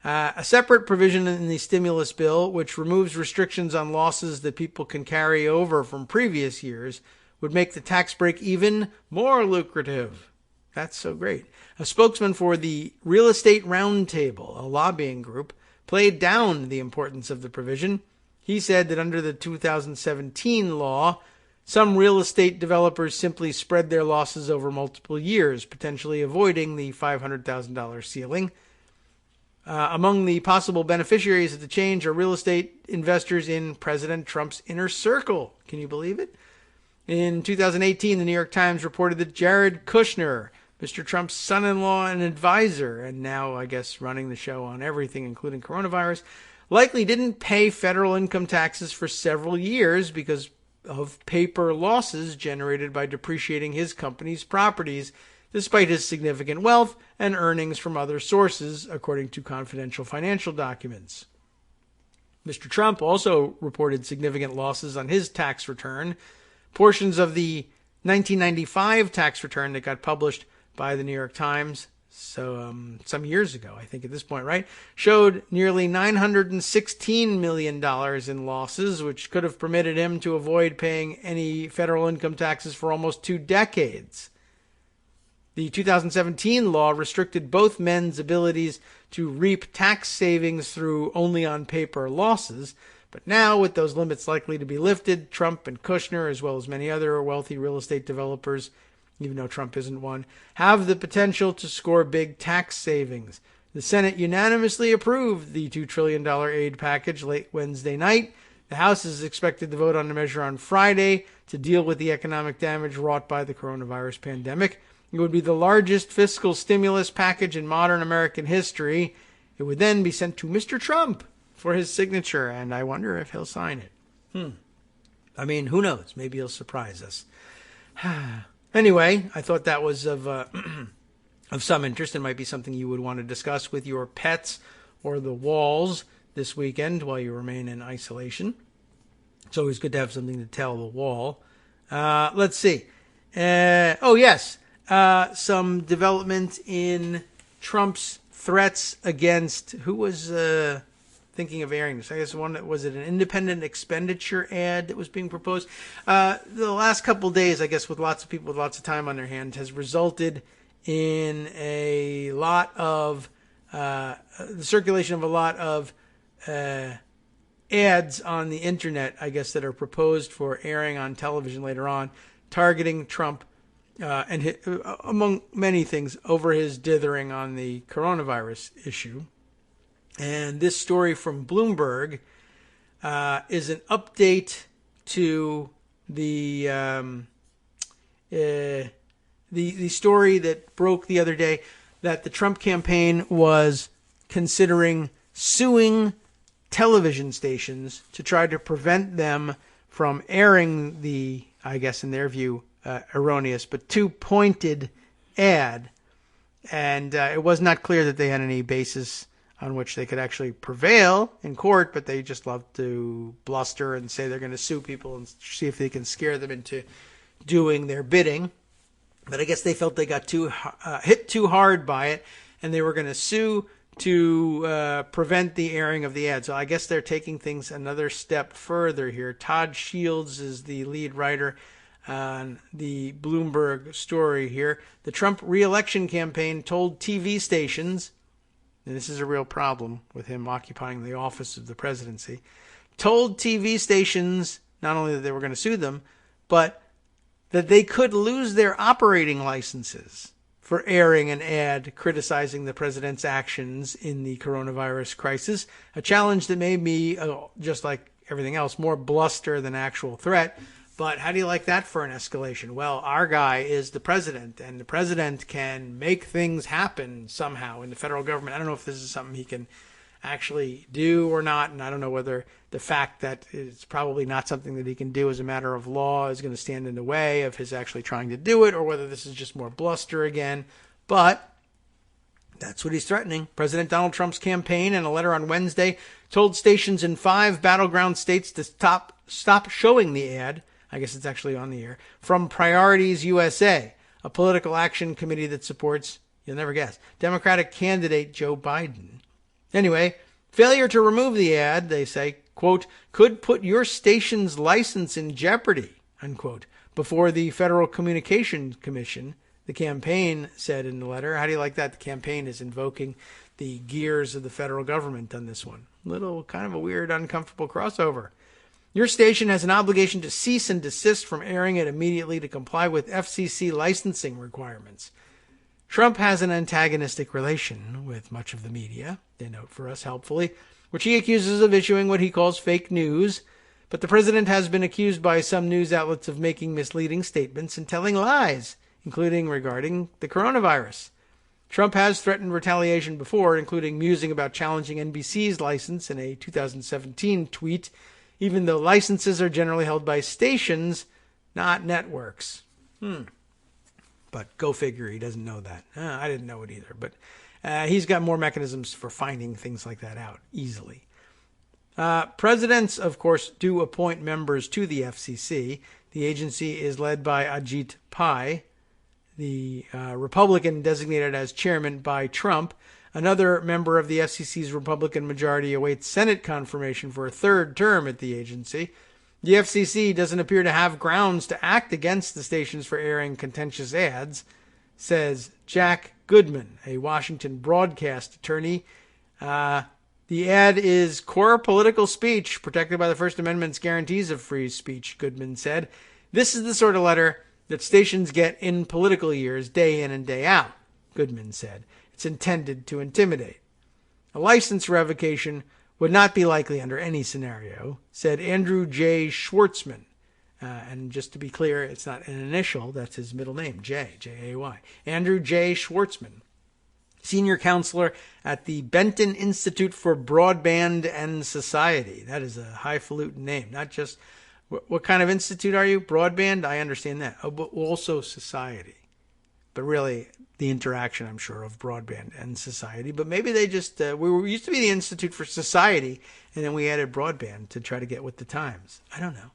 A separate provision in the stimulus bill, which removes restrictions on losses that people can carry over from previous years, would make the tax break even more lucrative. That's so great. A spokesman for the Real Estate Roundtable, a lobbying group, played down the importance of the provision. He said that under the 2017 law, some real estate developers simply spread their losses over multiple years, potentially avoiding the $500,000 ceiling. Among the possible beneficiaries of the change are real estate investors in President Trump's inner circle. Can you believe it? In 2018, the New York Times reported that Jared Kushner, Mr. Trump's son-in-law and advisor, and now, I guess, running the show on everything, including coronavirus, likely didn't pay federal income taxes for several years because of paper losses generated by depreciating his company's properties, despite his significant wealth and earnings from other sources, according to confidential financial documents. Mr. Trump also reported significant losses on his tax return. Portions of the 1995 tax return that got published by the New York Times, some years ago, I think at this point, right, showed nearly $916 million in losses, which could have permitted him to avoid paying any federal income taxes for almost 2 decades. The 2017 law restricted both men's abilities to reap tax savings through only on paper losses, but now, with those limits likely to be lifted, Trump and Kushner, as well as many other wealthy real estate developers, even though Trump isn't one, have the potential to score big tax savings. The Senate unanimously approved the $2 trillion aid package late Wednesday night. The House is expected to vote on the measure on Friday to deal with the economic damage wrought by the coronavirus pandemic. It would be the largest fiscal stimulus package in modern American history. It would then be sent to Mr. Trump for his signature, and I wonder if he'll sign it. I mean, who knows? Maybe he'll surprise us. Anyway, I thought that was of some interest and might be something you would want to discuss with your pets or the walls this weekend while you remain in isolation. It's always good to have something to tell the wall. Let's see. Some development in Trump's threats against, who was thinking of airing this? I guess was it an independent expenditure ad that was being proposed? The last couple of days, I guess, with lots of people with lots of time on their hands, has resulted in a lot of the circulation of a lot of ads on the internet, I guess, that are proposed for airing on television later on, targeting Trump and among many things over his dithering on the coronavirus issue. And this story from Bloomberg is an update to the story that broke the other day that the Trump campaign was considering suing television stations to try to prevent them from airing the, I guess in their view, erroneous but too pointed ad. And it was not clear that they had any basis on which they could actually prevail in court, but they just love to bluster and say they're going to sue people and see if they can scare them into doing their bidding. But I guess they felt they got hit too hard by it, and they were going to sue to prevent the airing of the ad. So I guess they're taking things another step further here. Todd Shields is the lead writer on the Bloomberg story here. The Trump re-election campaign told TV stations, and this is a real problem with him occupying the office of the presidency, told TV stations not only that they were going to sue them, but that they could lose their operating licenses for airing an ad criticizing the president's actions in the coronavirus crisis, a challenge that may be, just like everything else, more bluster than actual threat. But how do you like that for an escalation? Well, our guy is the president, and the president can make things happen somehow in the federal government. I don't know if this is something he can actually do or not, and I don't know whether the fact that it's probably not something that he can do as a matter of law is going to stand in the way of his actually trying to do it, or whether this is just more bluster again. But that's what he's threatening. President Donald Trump's campaign, in a letter on Wednesday, told stations in 5 battleground states to stop showing the ad. I guess it's actually on the air, from Priorities USA, a political action committee that supports, you'll never guess, Democratic candidate Joe Biden. Anyway, failure to remove the ad, they say, quote, could put your station's license in jeopardy, unquote, before the Federal Communications Commission, the campaign said in the letter. How do you like that? The campaign is invoking the gears of the federal government on this one. Little kind of a weird, uncomfortable crossover. Your station has an obligation to cease and desist from airing it immediately to comply with FCC licensing requirements. Trump has an antagonistic relation with much of the media, they note for us helpfully, which he accuses of issuing what he calls fake news. But the president has been accused by some news outlets of making misleading statements and telling lies, including regarding the coronavirus. Trump has threatened retaliation before, including musing about challenging NBC's license in a 2017 tweet, even though licenses are generally held by stations, not networks. But go figure, he doesn't know that. I didn't know it either. But he's got more mechanisms for finding things like that out easily. Presidents, of course, do appoint members to the FCC. The agency is led by Ajit Pai, the Republican designated as chairman by Trump. Another member of the FCC's Republican majority awaits Senate confirmation for a third term at the agency. The FCC doesn't appear to have grounds to act against the stations for airing contentious ads, says Jack Goodman, a Washington broadcast attorney. The ad is core political speech protected by the First Amendment's guarantees of free speech, Goodman said. This is the sort of letter that stations get in political years day in and day out, Goodman said. It's intended to intimidate. A license revocation would not be likely under any scenario, said Andrew J. Schwartzman. And just to be clear, it's not an initial, that's his middle name, J-A-Y. Andrew J. Schwartzman, senior counselor at the Benton Institute for Broadband and Society. That is a highfalutin name. Not just, what kind of institute are you? Broadband? I understand that. Oh, but also society. But really, the interaction, I'm sure, of broadband and society. But maybe they just, we used to be the Institute for Society, and then we added broadband to try to get with the times. I don't know.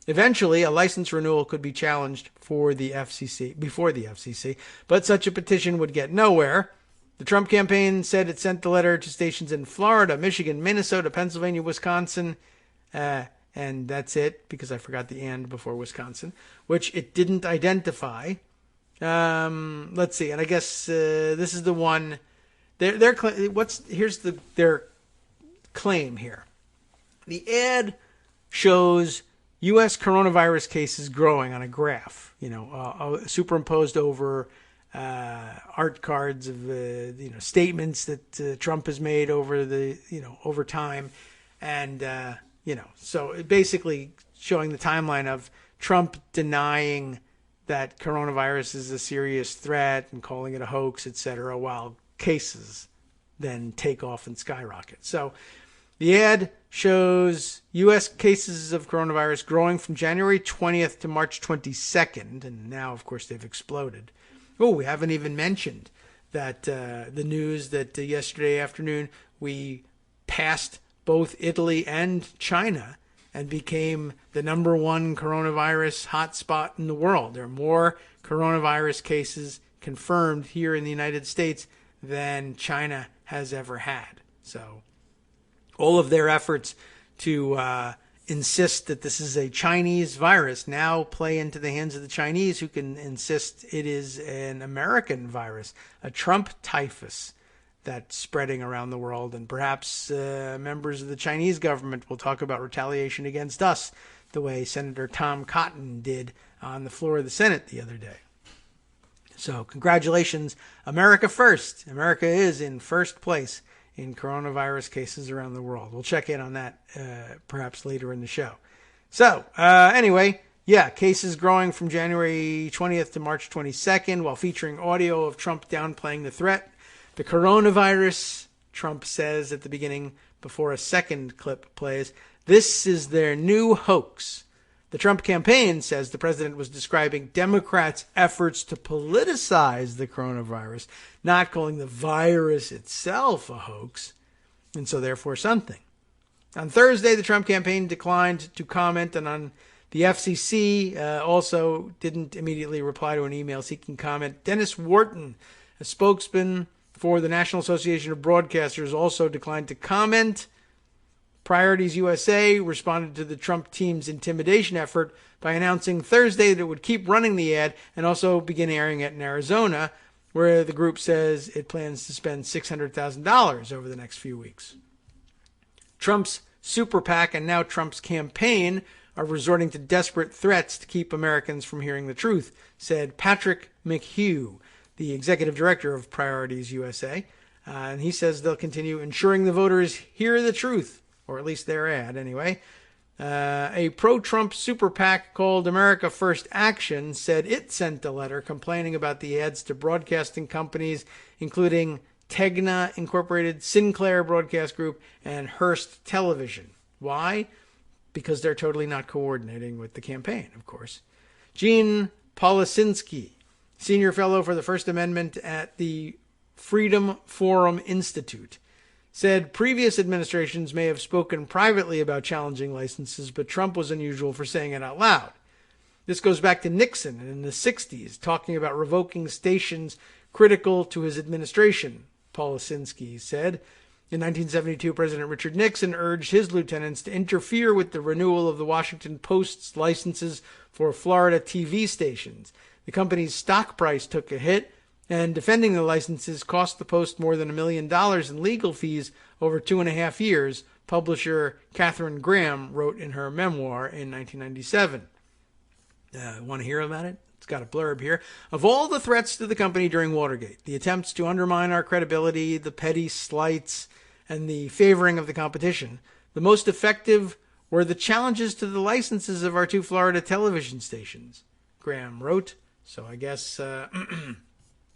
Eventually, a license renewal could be challenged before the FCC, but such a petition would get nowhere. The Trump campaign said it sent the letter to stations in Florida, Michigan, Minnesota, Pennsylvania, Wisconsin, and that's it, because I forgot the and before Wisconsin, which it didn't identify. Let's see, and I guess this is the one. Their claim here. The ad shows U.S. coronavirus cases growing on a graph, superimposed over art cards of statements that Trump has made over time, and so basically showing the timeline of Trump denying that coronavirus is a serious threat and calling it a hoax, etc., while cases then take off and skyrocket. So the ad shows U.S. cases of coronavirus growing from January 20th to March 22nd, and now, of course, they've exploded. Oh, we haven't even mentioned that the news that yesterday afternoon we passed both Italy and China and became the number one coronavirus hotspot in the world. There are more coronavirus cases confirmed here in the United States than China has ever had. So all of their efforts to insist that this is a Chinese virus now play into the hands of the Chinese, who can insist it is an American virus, a Trump typhus that's spreading around the world. And perhaps members of the Chinese government will talk about retaliation against us the way Senator Tom Cotton did on the floor of the Senate the other day. So congratulations, America first. America is in first place in coronavirus cases around the world. We'll check in on that perhaps later in the show. So anyway, cases growing from January 20th to March 22nd while featuring audio of Trump downplaying the threat. The coronavirus, Trump says at the beginning before a second clip plays, this is their new hoax. The Trump campaign says the president was describing Democrats' efforts to politicize the coronavirus, not calling the virus itself a hoax, and so therefore something. On Thursday, the Trump campaign declined to comment, and on the FCC also didn't immediately reply to an email seeking comment. Dennis Wharton, a spokesman for the National Association of Broadcasters, also declined to comment. Priorities USA responded to the Trump team's intimidation effort by announcing Thursday that it would keep running the ad and also begin airing it in Arizona, where the group says it plans to spend $600,000 over the next few weeks. Trump's super PAC and now Trump's campaign are resorting to desperate threats to keep Americans from hearing the truth, said Patrick McHugh, the executive director of Priorities USA. And he says they'll continue ensuring the voters hear the truth, or at least their ad anyway. A pro-Trump super PAC called America First Action said it sent a letter complaining about the ads to broadcasting companies, including Tegna Incorporated, Sinclair Broadcast Group, and Hearst Television. Why? Because they're totally not coordinating with the campaign, of course. Gene Policinski, senior fellow for the First Amendment at the Freedom Forum Institute, said previous administrations may have spoken privately about challenging licenses, but Trump was unusual for saying it out loud. This goes back to Nixon in the 60s, talking about revoking stations critical to his administration, Policinski said. In 1972, President Richard Nixon urged his lieutenants to interfere with the renewal of the Washington Post's licenses for Florida TV stations. The company's stock price took a hit, and defending the licenses cost the Post more than $1 million in legal fees over 2.5 years, publisher Katharine Graham wrote in her memoir in 1997. Want to hear about it? It's got a blurb here. Of all the threats to the company during Watergate, the attempts to undermine our credibility, the petty slights, and the favoring of the competition, the most effective were the challenges to the licenses of our 2 Florida television stations, Graham wrote. So I guess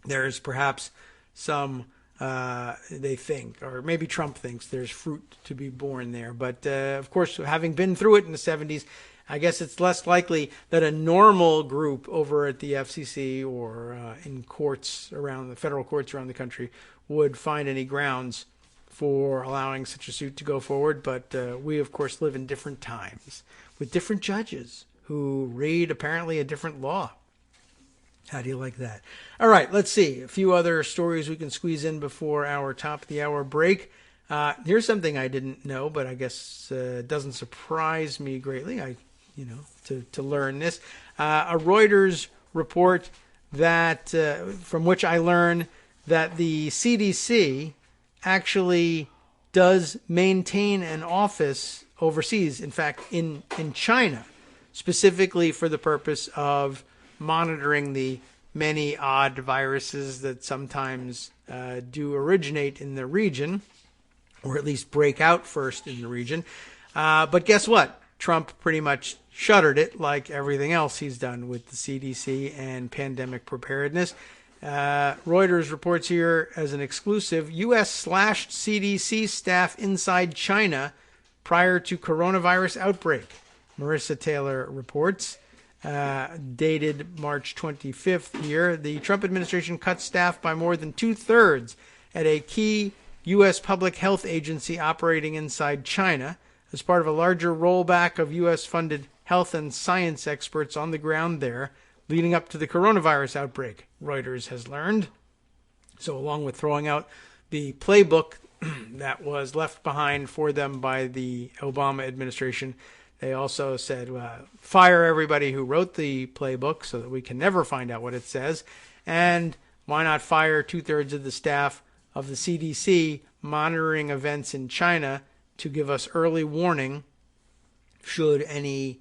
there's perhaps some, they think, or maybe Trump thinks there's fruit to be born there. But of course, having been through it in the 70s, I guess it's less likely that a normal group over at the FCC or in courts around the federal courts around the country would find any grounds for allowing such a suit to go forward. But we, of course, live in different times with different judges who read apparently a different law. How do you like that? All right, let's see. A few other stories we can squeeze in before our top of the hour break. Here's something I didn't know, but I guess it doesn't surprise me greatly. To learn this. A Reuters report that from which I learn that the CDC actually does maintain an office overseas, in fact, in China, specifically for the purpose of monitoring the many odd viruses that sometimes do originate in the region, or at least break out first in the region. But guess what? Trump pretty much shuttered it, like everything else he's done with the CDC and pandemic preparedness. Reuters reports here as an exclusive, U.S. slashed CDC staff inside China prior to coronavirus outbreak. Marissa Taylor reports, dated March 25th here, the Trump administration cut staff by more than 2/3 at a key U.S. public health agency operating inside China as part of a larger rollback of U.S.-funded health and science experts on the ground there leading up to the coronavirus outbreak, Reuters has learned. So along with throwing out the playbook that was left behind for them by the Obama administration, they also said, fire everybody who wrote the playbook so that we can never find out what it says. And why not fire 2/3 of the staff of the CDC monitoring events in China to give us early warning should any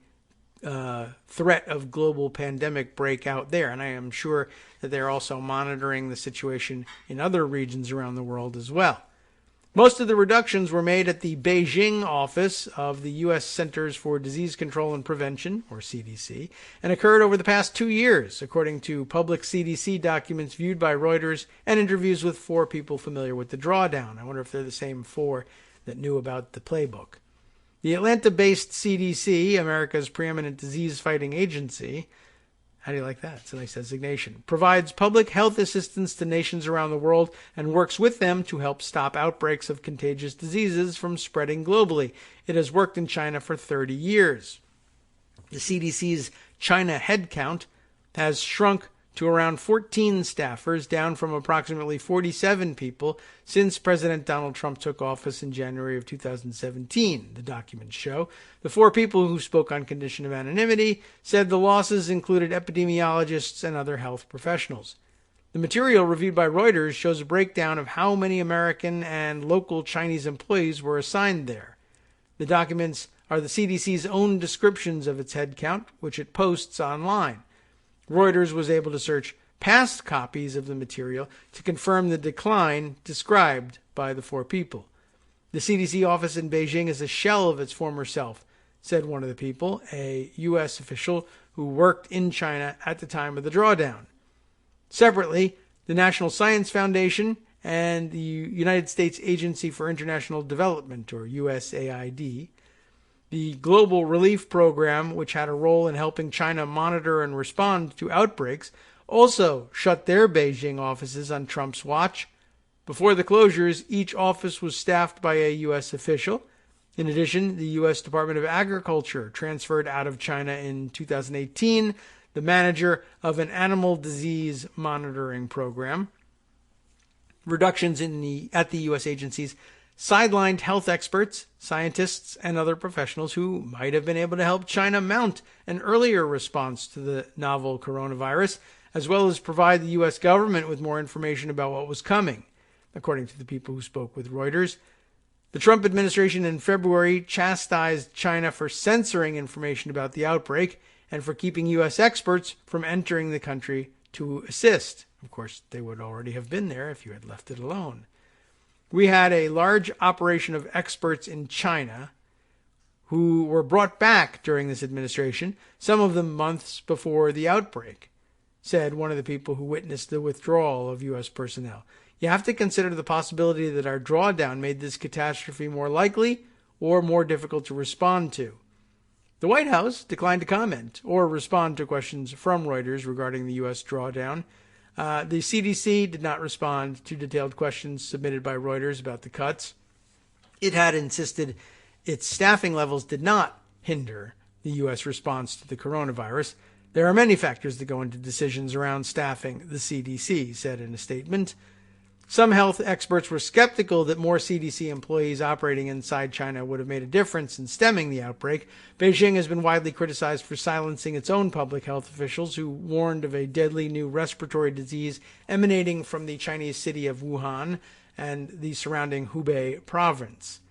threat of global pandemic break out there. And I am sure that they're also monitoring the situation in other regions around the world as well. Most of the reductions were made at the Beijing office of the U.S. Centers for Disease Control and Prevention, or CDC, and occurred over the past 2 years, according to public CDC documents viewed by Reuters and interviews with 4 people familiar with the drawdown. I wonder if they're the same 4 that knew about the playbook. The Atlanta-based CDC, America's preeminent disease-fighting agency, how do you like that? It's a nice designation, provides public health assistance to nations around the world and works with them to help stop outbreaks of contagious diseases from spreading globally. It has worked in China for 30 years. The CDC's China headcount has shrunk to around 14 staffers, down from approximately 47 people since President Donald Trump took office in January of 2017, the documents show. The 4 people who spoke on condition of anonymity said the losses included epidemiologists and other health professionals. The material reviewed by Reuters shows a breakdown of how many American and local Chinese employees were assigned there. The documents are the CDC's own descriptions of its headcount, which it posts online. Reuters was able to search past copies of the material to confirm the decline described by the 4 people. The CDC office in Beijing is a shell of its former self, said one of the people, a U.S. official who worked in China at the time of the drawdown. Separately, the National Science Foundation and the United States Agency for International Development, or USAID, the Global Relief Program, which had a role in helping China monitor and respond to outbreaks, also shut their Beijing offices on Trump's watch. Before the closures, each office was staffed by a U.S. official. In addition, the U.S. Department of Agriculture transferred out of China in 2018 the manager of an animal disease monitoring program. Reductions at the U.S. agencies sidelined health experts, scientists, and other professionals who might have been able to help China mount an earlier response to the novel coronavirus, as well as provide the U.S. government with more information about what was coming, according to the people who spoke with Reuters. The Trump administration in February chastised China for censoring information about the outbreak and for keeping U.S. experts from entering the country to assist. Of course, they would already have been there if you had left it alone. We had a large operation of experts in China who were brought back during this administration, some of them months before the outbreak, said one of the people who witnessed the withdrawal of U.S. personnel. You have to consider the possibility that our drawdown made this catastrophe more likely or more difficult to respond to. The White House declined to comment or respond to questions from Reuters regarding the U.S. drawdown. The CDC did not respond to detailed questions submitted by Reuters about the cuts. It had insisted its staffing levels did not hinder the U.S. response to the coronavirus. There are many factors that go into decisions around staffing, the CDC said in a statement. Some health experts were skeptical that more CDC employees operating inside China would have made a difference in stemming the outbreak. Beijing has been widely criticized for silencing its own public health officials who warned of a deadly new respiratory disease emanating from the Chinese city of Wuhan and the surrounding Hubei province.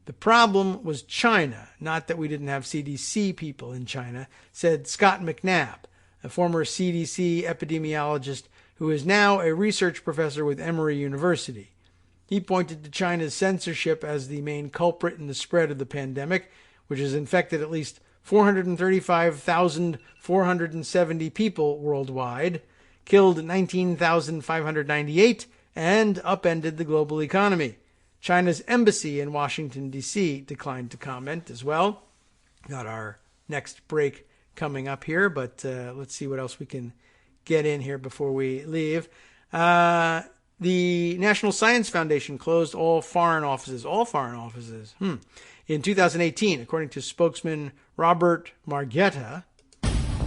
The problem was China, not that we didn't have CDC people in China, said Scott McNabb, a former CDC epidemiologist who is now a research professor with Emory University. He pointed to China's censorship as the main culprit in the spread of the pandemic, which has infected at least 435,470 people worldwide, killed 19,598, and upended the global economy. China's embassy in Washington, D.C. declined to comment as well. Got our next break coming up here, but let's see what else we can get in here before we leave. The National Science Foundation closed all foreign offices in 2018, according to spokesman Robert Margetta.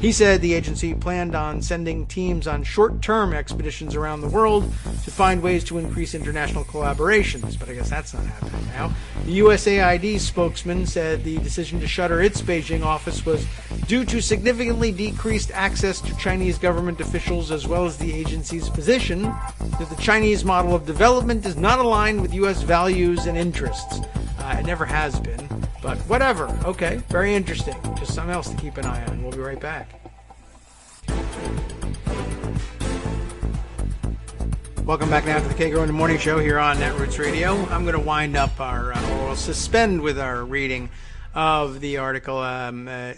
He said the agency planned on sending teams on short-term expeditions around the world to find ways to increase international collaborations, but I guess that's not happening now. The USAID spokesman said the decision to shutter its Beijing office was due to significantly decreased access to Chinese government officials, as well as the agency's position that the Chinese model of development is not aligned with U.S. values and interests. It never has been. But whatever. Okay, very interesting. Just something else to keep an eye on. We'll be right back. Welcome back now to the Kagro in the Morning Show here on Netroots Radio. I'm going to wind up or suspend with our reading of the article.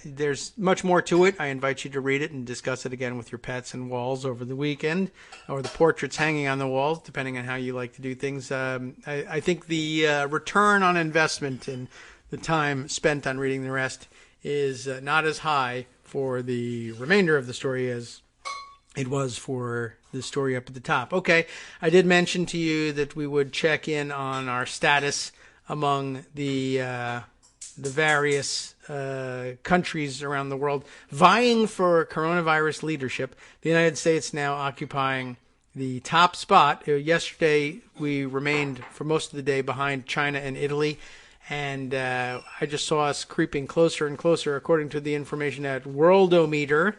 There's much more to it. I invite you to read it and discuss it again with your pets and walls over the weekend, or the portraits hanging on the walls, depending on how you like to do things. I think the return on investment in the time spent on reading the rest is not as high for the remainder of the story as it was for the story up at the top. Okay, I did mention to you that we would check in on our status among the various countries around the world vying for coronavirus leadership. The United States now occupying the top spot. Yesterday, we remained for most of the day behind China and Italy. And I just saw us creeping closer and closer, according to the information at Worldometer.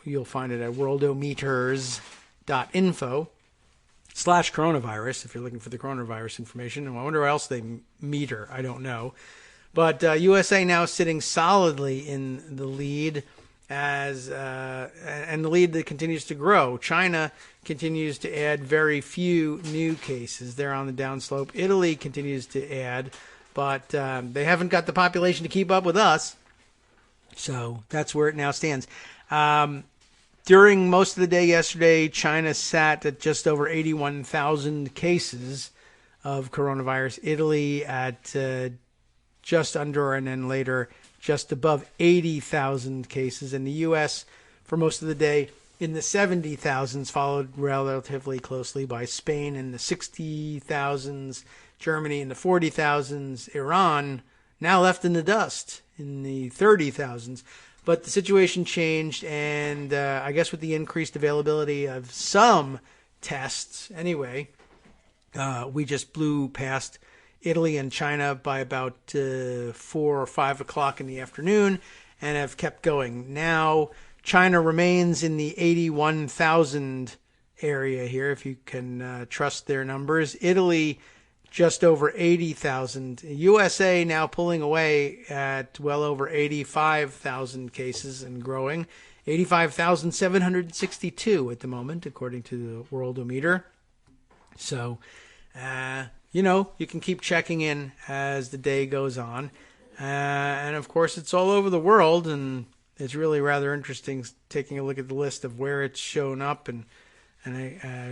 You'll find it at worldometers.info/coronavirus if you're looking for the coronavirus information. And I wonder what else they meter. I don't know. But USA now sitting solidly in the lead, and the lead that continues to grow. China continues to add very few new cases. They're on the downslope. Italy continues to add, but they haven't got the population to keep up with us. So that's where it now stands. During most of the day yesterday, China sat at just over 81,000 cases of coronavirus. Italy at just under, and then later just above 80,000 cases. And the U.S. for most of the day in the 70,000s, followed relatively closely by Spain in the 60,000s, Germany in the 40,000s, Iran now left in the dust in the 30,000s. But the situation changed, and I guess with the increased availability of some tests, anyway, we just blew past Italy and China by about 4 or 5 o'clock in the afternoon and have kept going. Now, China remains in the 81,000 area here, if you can trust their numbers. Italy just over 80,000. USA now pulling away at well over 85,000 cases and growing. 85,762 at the moment, according to the Worldometer. So, you can keep checking in as the day goes on. And of course, it's all over the world, and it's really rather interesting taking a look at the list of where it's shown up and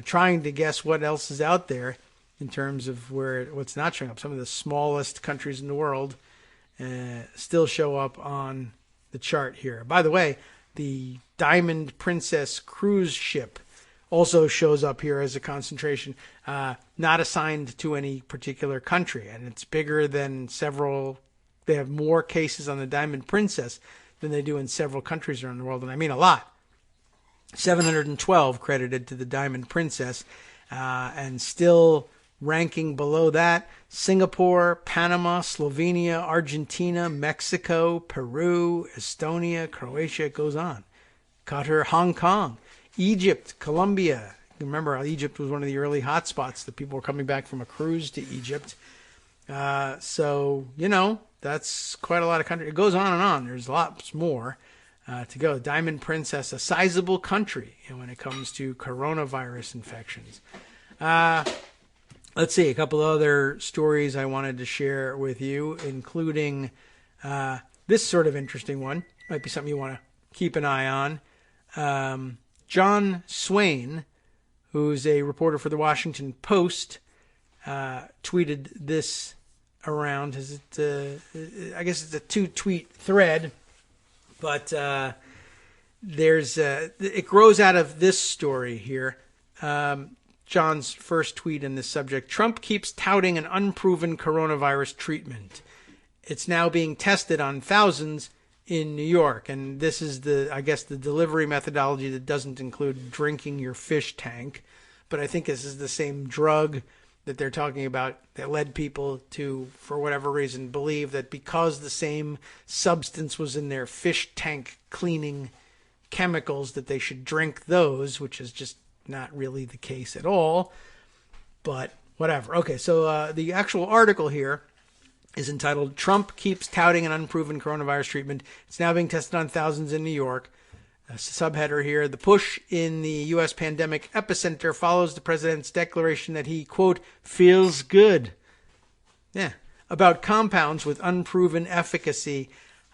trying to guess what else is out there in terms of what's not showing up. Some of the smallest countries in the world still show up on the chart here. By the way, the Diamond Princess cruise ship also shows up here as a concentration, not assigned to any particular country, and it's bigger than several. They have more cases on the Diamond Princess than they do in several countries around the world, and I mean a lot. 712 credited to the Diamond Princess, and still ranking below that, Singapore, Panama, Slovenia, Argentina, Mexico, Peru, Estonia, Croatia, it goes on. Qatar, Hong Kong, Egypt, Colombia. Remember, Egypt was one of the early hotspots that people were coming back from a cruise to Egypt. So, that's quite a lot of countries. It goes on and on. There's lots more to go. Diamond Princess, a sizable country when it comes to coronavirus infections. Let's see, a couple other stories I wanted to share with you, including this sort of interesting one. Might be something you want to keep an eye on. John Swain, who's a reporter for the Washington Post, tweeted this around. I guess it's a 2-tweet thread, but it grows out of this story here. John's first tweet in this subject: Trump keeps touting an unproven coronavirus treatment. It's now being tested on thousands in New York. And this is the delivery methodology that doesn't include drinking your fish tank. But I think this is the same drug that they're talking about that led people to, for whatever reason, believe that because the same substance was in their fish tank cleaning chemicals that they should drink those, which is just not really the case at all, but whatever. Okay, so the actual article here is entitled "Trump Keeps Touting an Unproven Coronavirus Treatment. It's Now Being Tested on Thousands in New York." A subheader here: "The push in the U.S. pandemic epicenter follows the president's declaration that he, quote, feels good." Yeah, about compounds with unproven efficacy.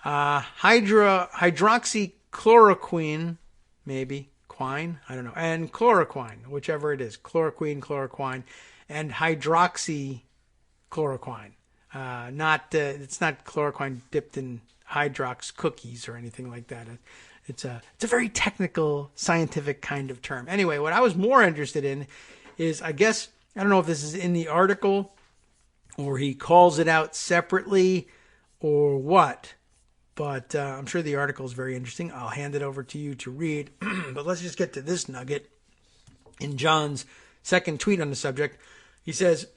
Hydroxychloroquine, maybe. Quine, I don't know, and chloroquine, whichever it is, chloroquine, and hydroxychloroquine. It's not chloroquine dipped in Hydrox cookies or anything like that. It's a very technical, scientific kind of term. Anyway, what I was more interested in is, I don't know if this is in the article or he calls it out separately or what. But I'm sure the article is very interesting. I'll hand it over to you to read. But let's just get to this nugget. In John's second tweet on the subject, he says,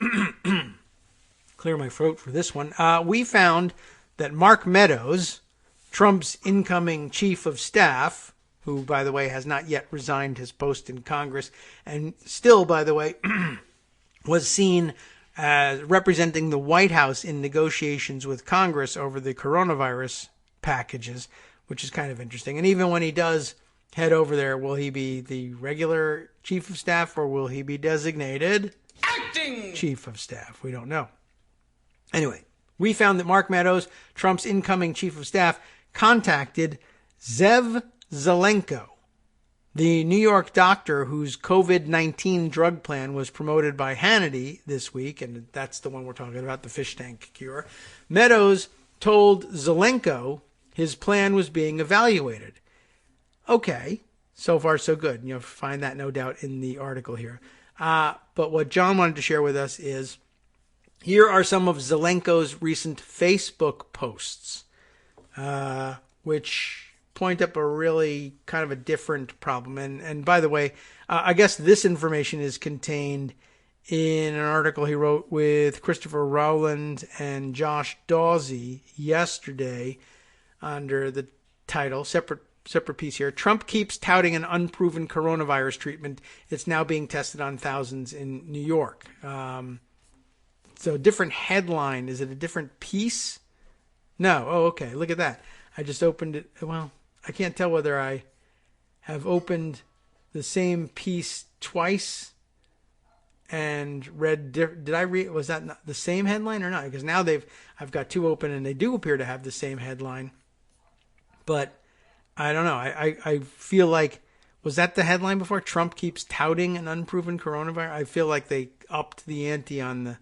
clear my throat for this one. "We found that Mark Meadows, Trump's incoming chief of staff, who, by the way, has not yet resigned his post in Congress, and still, by the way, was seen as representing the White House in negotiations with Congress over the coronavirus packages," which is kind of interesting. And even when he does head over there, will he be the regular chief of staff or will he be designated acting chief of staff? We don't know. Anyway, we found that Mark Meadows, Trump's incoming chief of staff, contacted Zev Zelenko, the New York doctor whose COVID-19 drug plan was promoted by Hannity this week, and that's the one we're talking about, the fish tank cure. Meadows told Zelenko his plan was being evaluated. Okay, so far so good. You'll find that, no doubt, in the article here. But what John wanted to share with us is, here are some of Zelenko's recent Facebook posts, which point up a really kind of a different problem. And by the way, I guess this information is contained in an article he wrote with Christopher Rowland and Josh Dawsey yesterday under the title, separate piece here, "Trump keeps touting an unproven coronavirus treatment. It's now being tested on thousands in New York." So different headline. Is it a different piece? No. Oh, okay. Look at that. I just opened it. Well, I can't tell whether I have opened the same piece twice and read. Did I read? Was that not the same headline or not? Because now I've got two open and they do appear to have the same headline. But I don't know. I feel like, was that the headline before? Trump keeps touting an unproven coronavirus. I feel like they upped the ante on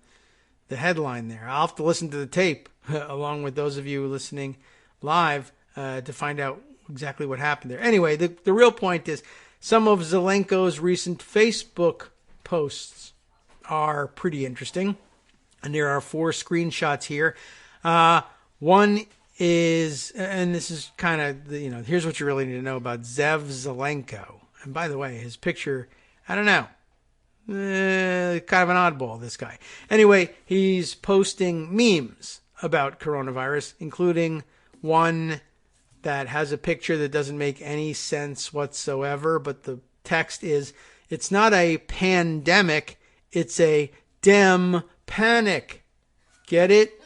the headline there. I'll have to listen to the tape along with those of you listening live to find out exactly what happened there. Anyway, the real point is some of Zelenko's recent Facebook posts are pretty interesting. And there are 4 screenshots here. One is, and this is kind of, here's what you really need to know about Zev Zelenko. And by the way, his picture, I don't know, kind of an oddball, this guy. Anyway, he's posting memes about coronavirus, including one that has a picture that doesn't make any sense whatsoever, but the text is, it's not a pandemic, it's a dem panic. Get it?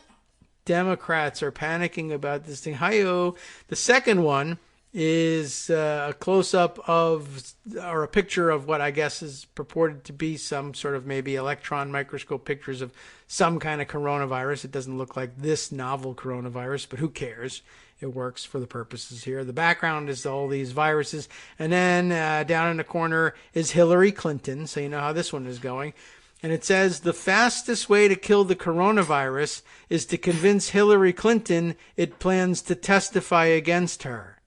Democrats are panicking about this thing. Hi-yo. The second one is a close-up of, or a picture of what I guess is purported to be some sort of maybe electron microscope pictures of some kind of coronavirus. It doesn't look like this novel coronavirus, but who cares? It works for the purposes here. The background is all these viruses. And then down in the corner is Hillary Clinton, so you know how this one is going. And it says, the fastest way to kill the coronavirus is to convince Hillary Clinton it plans to testify against her.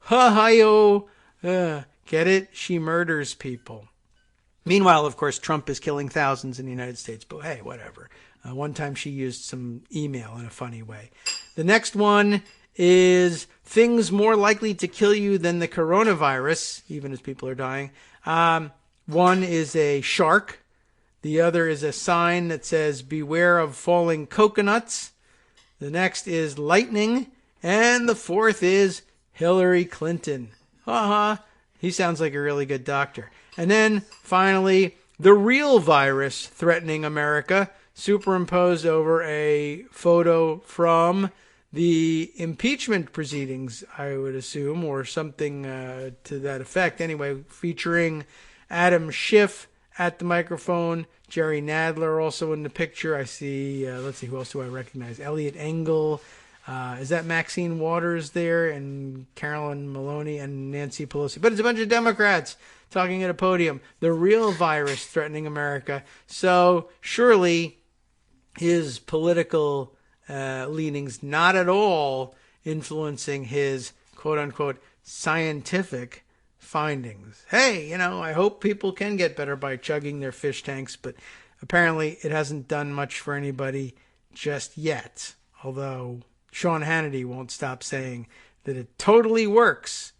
Ha-hi-yo. Get it? She murders people. Meanwhile, of course, Trump is killing thousands in the United States. But hey, whatever. One time she used some email in a funny way. The next one is things more likely to kill you than the coronavirus, even as people are dying. One is a shark. The other is a sign that says, beware of falling coconuts. The next is lightning. And the fourth is Hillary Clinton. Ha-ha. He sounds like a really good doctor. And then, finally, the real virus threatening America, superimposed over a photo from the impeachment proceedings, I would assume, or something to that effect. Anyway, featuring Adam Schiff at the microphone, Jerry Nadler also in the picture. I see, let's see, who else do I recognize? Elliot Engel. Is that Maxine Waters there? And Carolyn Maloney and Nancy Pelosi. But it's a bunch of Democrats talking at a podium. The real virus threatening America. So surely his political leanings not at all influencing his quote-unquote scientific findings. Hey, I hope people can get better by chugging their fish tanks, but apparently it hasn't done much for anybody just yet. Although Sean Hannity won't stop saying that it totally works.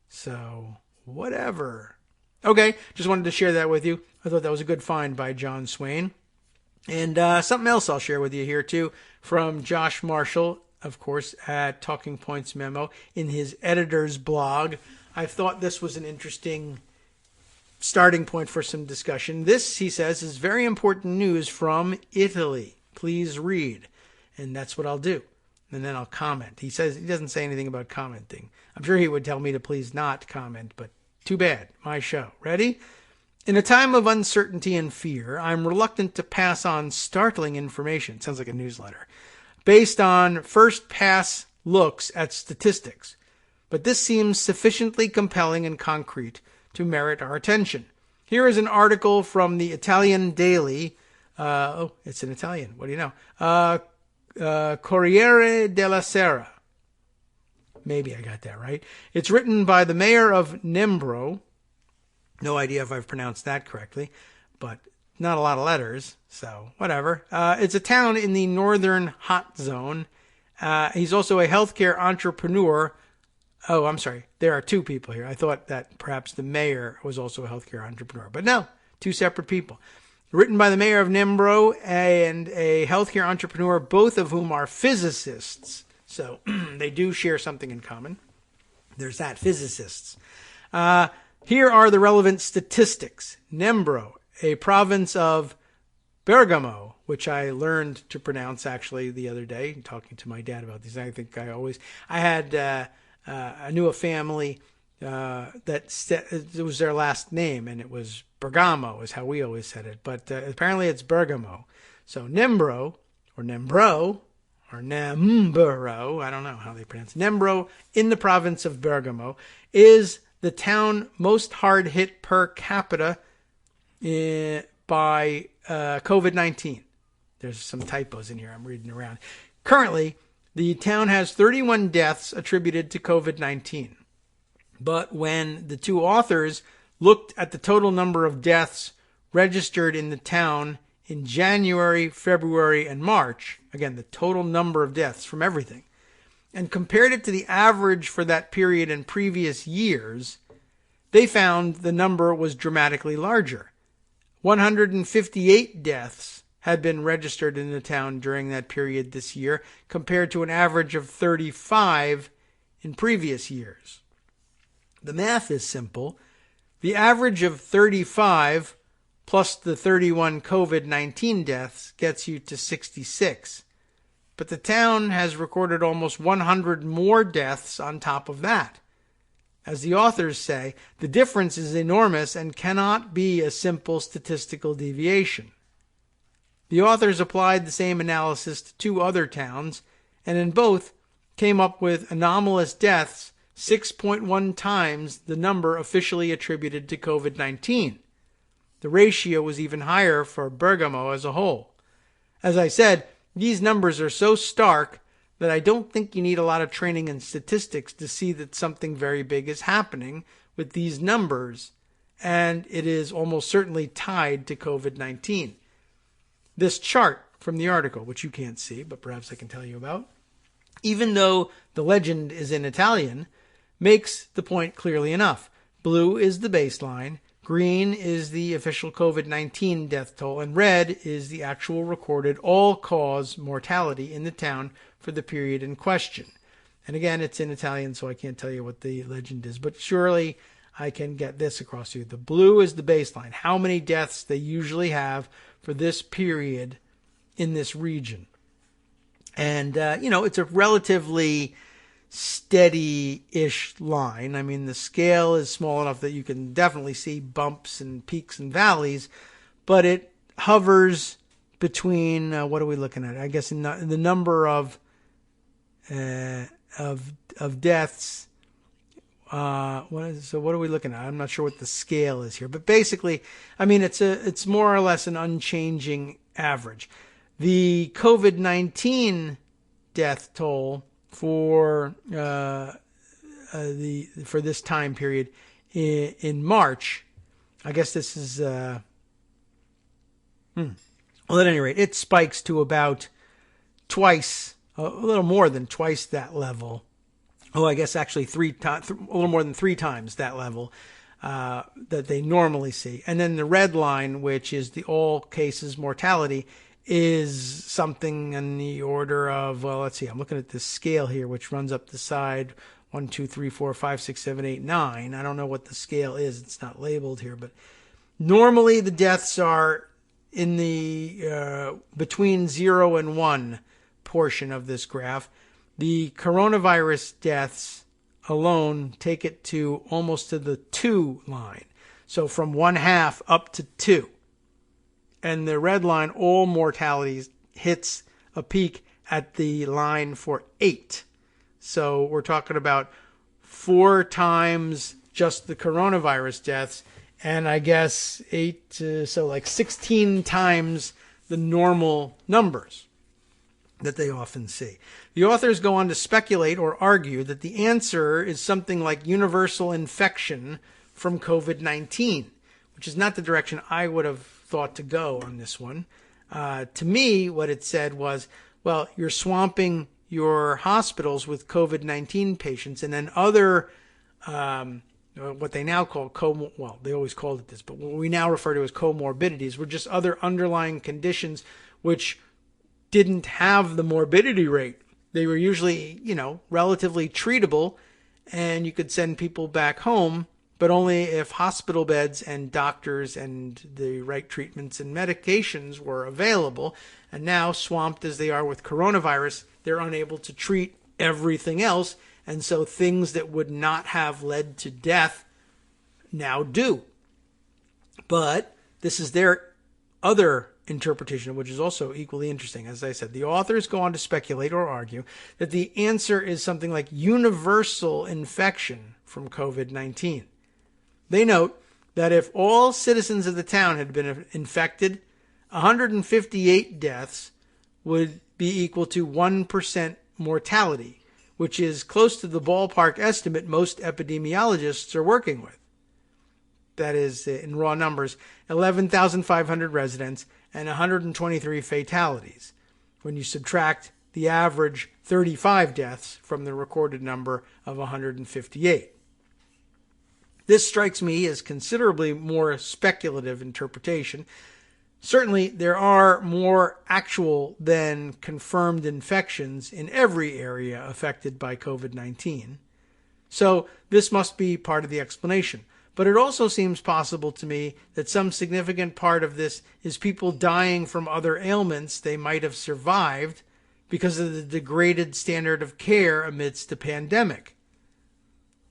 So, whatever. Okay, just wanted to share that with you. I thought that was a good find by John Swain. And something else I'll share with you here, too, from Josh Marshall, of course, at Talking Points Memo, in his editor's blog. I thought this was an interesting starting point for some discussion. This, he says, is very important news from Italy. Please read. And that's what I'll do. And then I'll comment. He says he doesn't say anything about commenting. I'm sure he would tell me to please not comment, but too bad. My show. Ready? In a time of uncertainty and fear, I'm reluctant to pass on startling information. Sounds like a newsletter. Based on first pass looks at statistics. But this seems sufficiently compelling and concrete to merit our attention. Here is an article from the Italian daily. It's in Italian. What do you know? Corriere della Sera. Maybe I got that right. It's written by the mayor of Nembro. No idea if I've pronounced that correctly, but not a lot of letters, so whatever. It's a town in the northern hot zone. He's also a healthcare entrepreneur. Oh, I'm sorry. There are two people here. I thought that perhaps the mayor was also a healthcare entrepreneur, but no, two separate people. Written by the mayor of Nembro and a healthcare entrepreneur, both of whom are physicists. So they do share something in common. There's that, physicists. Here are the relevant statistics. Nembro, a province of Bergamo, which I learned to pronounce actually the other day, talking to my dad about these. I knew a family it was their last name, and it was Bergamo is how we always said it. But apparently it's Bergamo. So Nembro, or Nembro, or Nembro, I don't know how they pronounce it. Nembro, in the province of Bergamo, is the town most hard hit per capita by COVID-19. There's some typos in here I'm reading around. Currently, the town has 31 deaths attributed to COVID-19. But when the two authors looked at the total number of deaths registered in the town in January, February, and March, again, the total number of deaths from everything, and compared it to the average for that period in previous years, they found the number was dramatically larger. 158 deaths had been registered in the town during that period this year, compared to an average of 35 in previous years. The math is simple. The average of 35 plus the 31 COVID-19 deaths gets you to 66. But the town has recorded almost 100 more deaths on top of that. As the authors say, the difference is enormous and cannot be a simple statistical deviation. The authors applied the same analysis to two other towns, and in both came up with anomalous deaths 6.1 times the number officially attributed to COVID-19. The ratio was even higher for Bergamo as a whole. As I said, these numbers are so stark that I don't think you need a lot of training in statistics to see that something very big is happening with these numbers, and it is almost certainly tied to COVID-19. This chart from the article, which you can't see, but perhaps I can tell you about, even though the legend is in Italian, makes the point clearly enough. Blue is the baseline, green is the official COVID-19 death toll, and red is the actual recorded all-cause mortality in the town for the period in question. And again, it's in Italian, so I can't tell you what the legend is, but surely I can get this across to you. The blue is the baseline, how many deaths they usually have for this period in this region. And, it's a relatively steady-ish line. I mean, the scale is small enough that you can definitely see bumps and peaks and valleys, but it hovers between, what are we looking at? I guess in the number of deaths. So what are we looking at? I'm not sure what the scale is here, but basically, I mean, it's more or less an unchanging average. The COVID-19 death toll for this time period in March, I guess this is well, at any rate, it spikes to about twice, a little more than twice that level. Oh, I guess actually a little more than 3 times that level that they normally see. And then the red line, which is the all cases mortality, is something in the order of, well, let's see, I'm looking at this scale here, which runs up the side, 1, 2, 3, 4, 5, 6, 7, 8, 9. I don't know what the scale is. It's not labeled here, but normally the deaths are in the between 0 and 1 portion of this graph. The coronavirus deaths alone take it to almost to the 2 line. So from 1/2 up to 2. And the red line, all mortalities, hits a peak at the line for 8. So we're talking about 4 times just the coronavirus deaths, and I guess 16 times the normal numbers that they often see. The authors go on to speculate or argue that the answer is something like universal infection from COVID-19, which is not the direction I would have thought to go on this one. To me, what it said was, well, you're swamping your hospitals with COVID-19 patients, and then other, what they now call, they always called it this, but what we now refer to as comorbidities were just other underlying conditions which didn't have the morbidity rate. They were usually, relatively treatable, and you could send people back home but only if hospital beds and doctors and the right treatments and medications were available. And now, swamped as they are with coronavirus, they're unable to treat everything else. And so things that would not have led to death now do. But this is their other interpretation, which is also equally interesting. As I said, the authors go on to speculate or argue that the answer is something like universal infection from COVID-19. They note that if all citizens of the town had been infected, 158 deaths would be equal to 1% mortality, which is close to the ballpark estimate most epidemiologists are working with. That is, in raw numbers, 11,500 residents and 123 fatalities, when you subtract the average 35 deaths from the recorded number of 158. This strikes me as considerably more speculative interpretation. Certainly, there are more actual than confirmed infections in every area affected by COVID-19. So this must be part of the explanation. But it also seems possible to me that some significant part of this is people dying from other ailments they might have survived because of the degraded standard of care amidst the pandemic.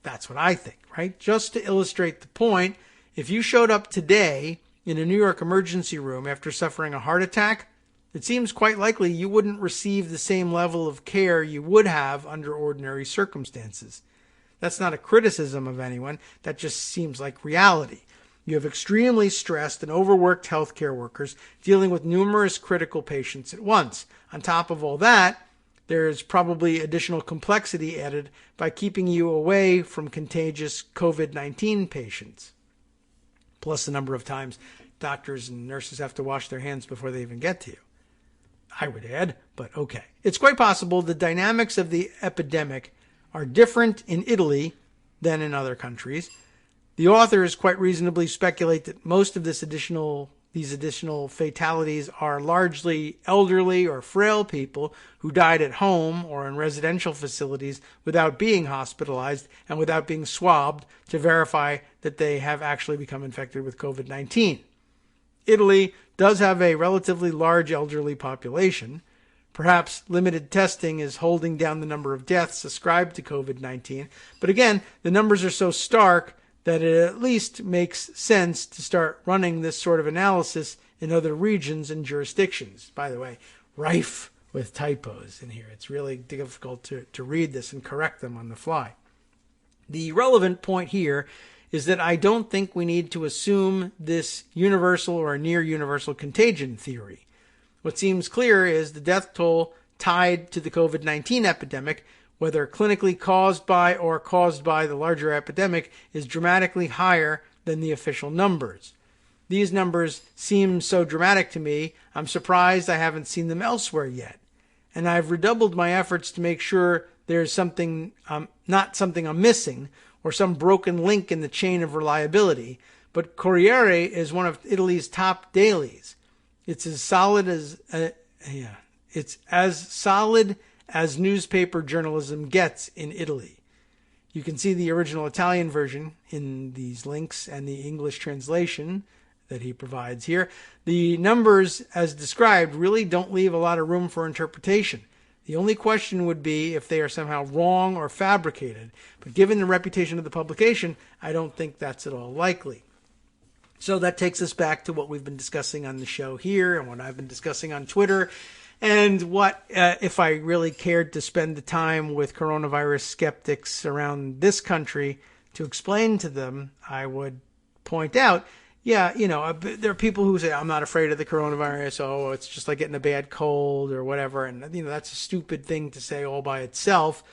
That's what I think, right? Just to illustrate the point, if you showed up today in a New York emergency room after suffering a heart attack, it seems quite likely you wouldn't receive the same level of care you would have under ordinary circumstances. That's not a criticism of anyone. That just seems like reality. You have extremely stressed and overworked healthcare workers dealing with numerous critical patients at once. On top of all that, there's probably additional complexity added by keeping you away from contagious COVID-19 patients. Plus the number of times doctors and nurses have to wash their hands before they even get to you. I would add, but okay. It's quite possible the dynamics of the epidemic are different in Italy than in other countries. The authors quite reasonably speculate that most of these additional fatalities are largely elderly or frail people who died at home or in residential facilities without being hospitalized and without being swabbed to verify that they have actually become infected with COVID-19. Italy does have a relatively large elderly population. Perhaps limited testing is holding down the number of deaths ascribed to COVID-19. But again, the numbers are so stark that it at least makes sense to start running this sort of analysis in other regions and jurisdictions. By the way, rife with typos in here. It's really difficult to read this and correct them on the fly. The relevant point here is that I don't think we need to assume this universal or near universal contagion theory. What seems clear is the death toll tied to the COVID-19 epidemic, whether clinically caused by the larger epidemic, is dramatically higher than the official numbers. These numbers seem so dramatic to me, I'm surprised I haven't seen them elsewhere yet. And I've redoubled my efforts to make sure there's something, not something I'm missing, or some broken link in the chain of reliability. But Corriere is one of Italy's top dailies. It's as solid as newspaper journalism gets in Italy. You can see the original Italian version in these links and the English translation that he provides here. The numbers, as described, really don't leave a lot of room for interpretation. The only question would be if they are somehow wrong or fabricated. But given the reputation of the publication, I don't think that's at all likely. So that takes us back to what we've been discussing on the show here and what I've been discussing on Twitter. And what, if I really cared to spend the time with coronavirus skeptics around this country to explain to them, I would point out, there are people who say, I'm not afraid of the coronavirus. Oh, it's just like getting a bad cold or whatever. And, that's a stupid thing to say all by itself.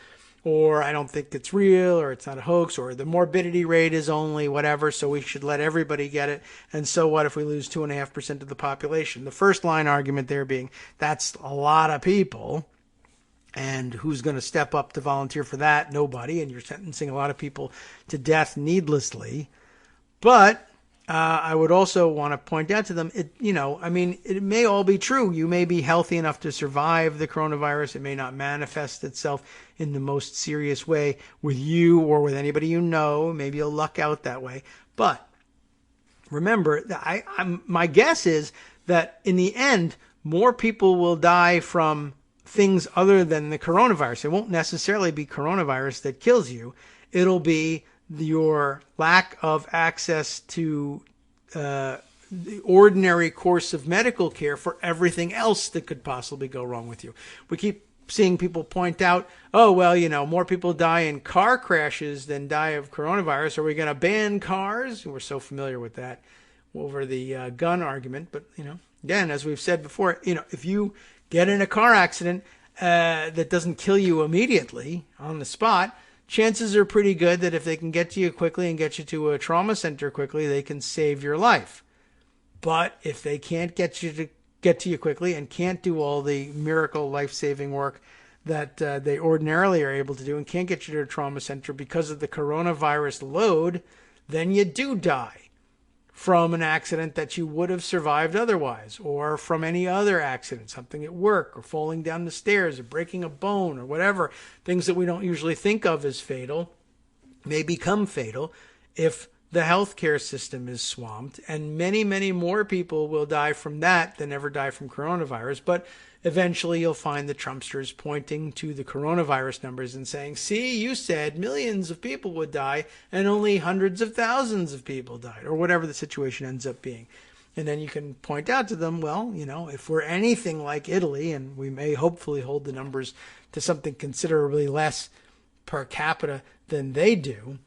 Or I don't think it's real, or it's not a hoax, or the morbidity rate is only whatever, so we should let everybody get it. And so what if we lose 2.5% of the population? The first line argument there being, that's a lot of people. And who's going to step up to volunteer for that? Nobody. And you're sentencing a lot of people to death needlessly. But I would also want to point out to them, it may all be true. You may be healthy enough to survive the coronavirus. It may not manifest itself in the most serious way with you or with anybody you know. Maybe you'll luck out that way. But remember, my guess is that in the end, more people will die from things other than the coronavirus. It won't necessarily be coronavirus that kills you. It'll be your lack of access to the ordinary course of medical care for everything else that could possibly go wrong with you. We keep seeing people point out, oh, well, more people die in car crashes than die of coronavirus. Are we going to ban cars? We're so familiar with that over the gun argument. But, again, as we've said before, if you get in a car accident that doesn't kill you immediately on the spot, chances are pretty good that if they can get to you quickly and get you to a trauma center quickly, they can save your life. But if they can't get to you quickly and can't do all the miracle life-saving work that they ordinarily are able to do and can't get you to a trauma center because of the coronavirus load, then you do die from an accident that you would have survived otherwise, or from any other accident, something at work, or falling down the stairs, or breaking a bone, or whatever. Things that we don't usually think of as fatal may become fatal if the healthcare system is swamped, and many, many more people will die from that than ever die from coronavirus. But eventually you'll find the Trumpsters pointing to the coronavirus numbers and saying, see, you said millions of people would die and only hundreds of thousands of people died, or whatever the situation ends up being. And then you can point out to them, well, if we're anything like Italy, and we may hopefully hold the numbers to something considerably less per capita than they do,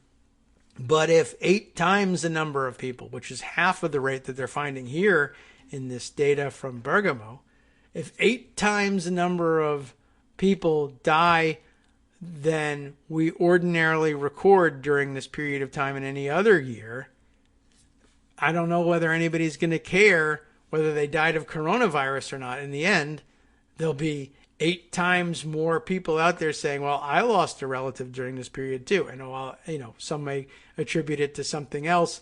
but if 8 times the number of people, which is half of the rate that they're finding here in this data from Bergamo, if 8 times the number of people die than we ordinarily record during this period of time in any other year, I don't know whether anybody's going to care whether they died of coronavirus or not. In the end, there'll be 8 times more people out there saying, well, I lost a relative during this period too. I know, some may attribute it to something else.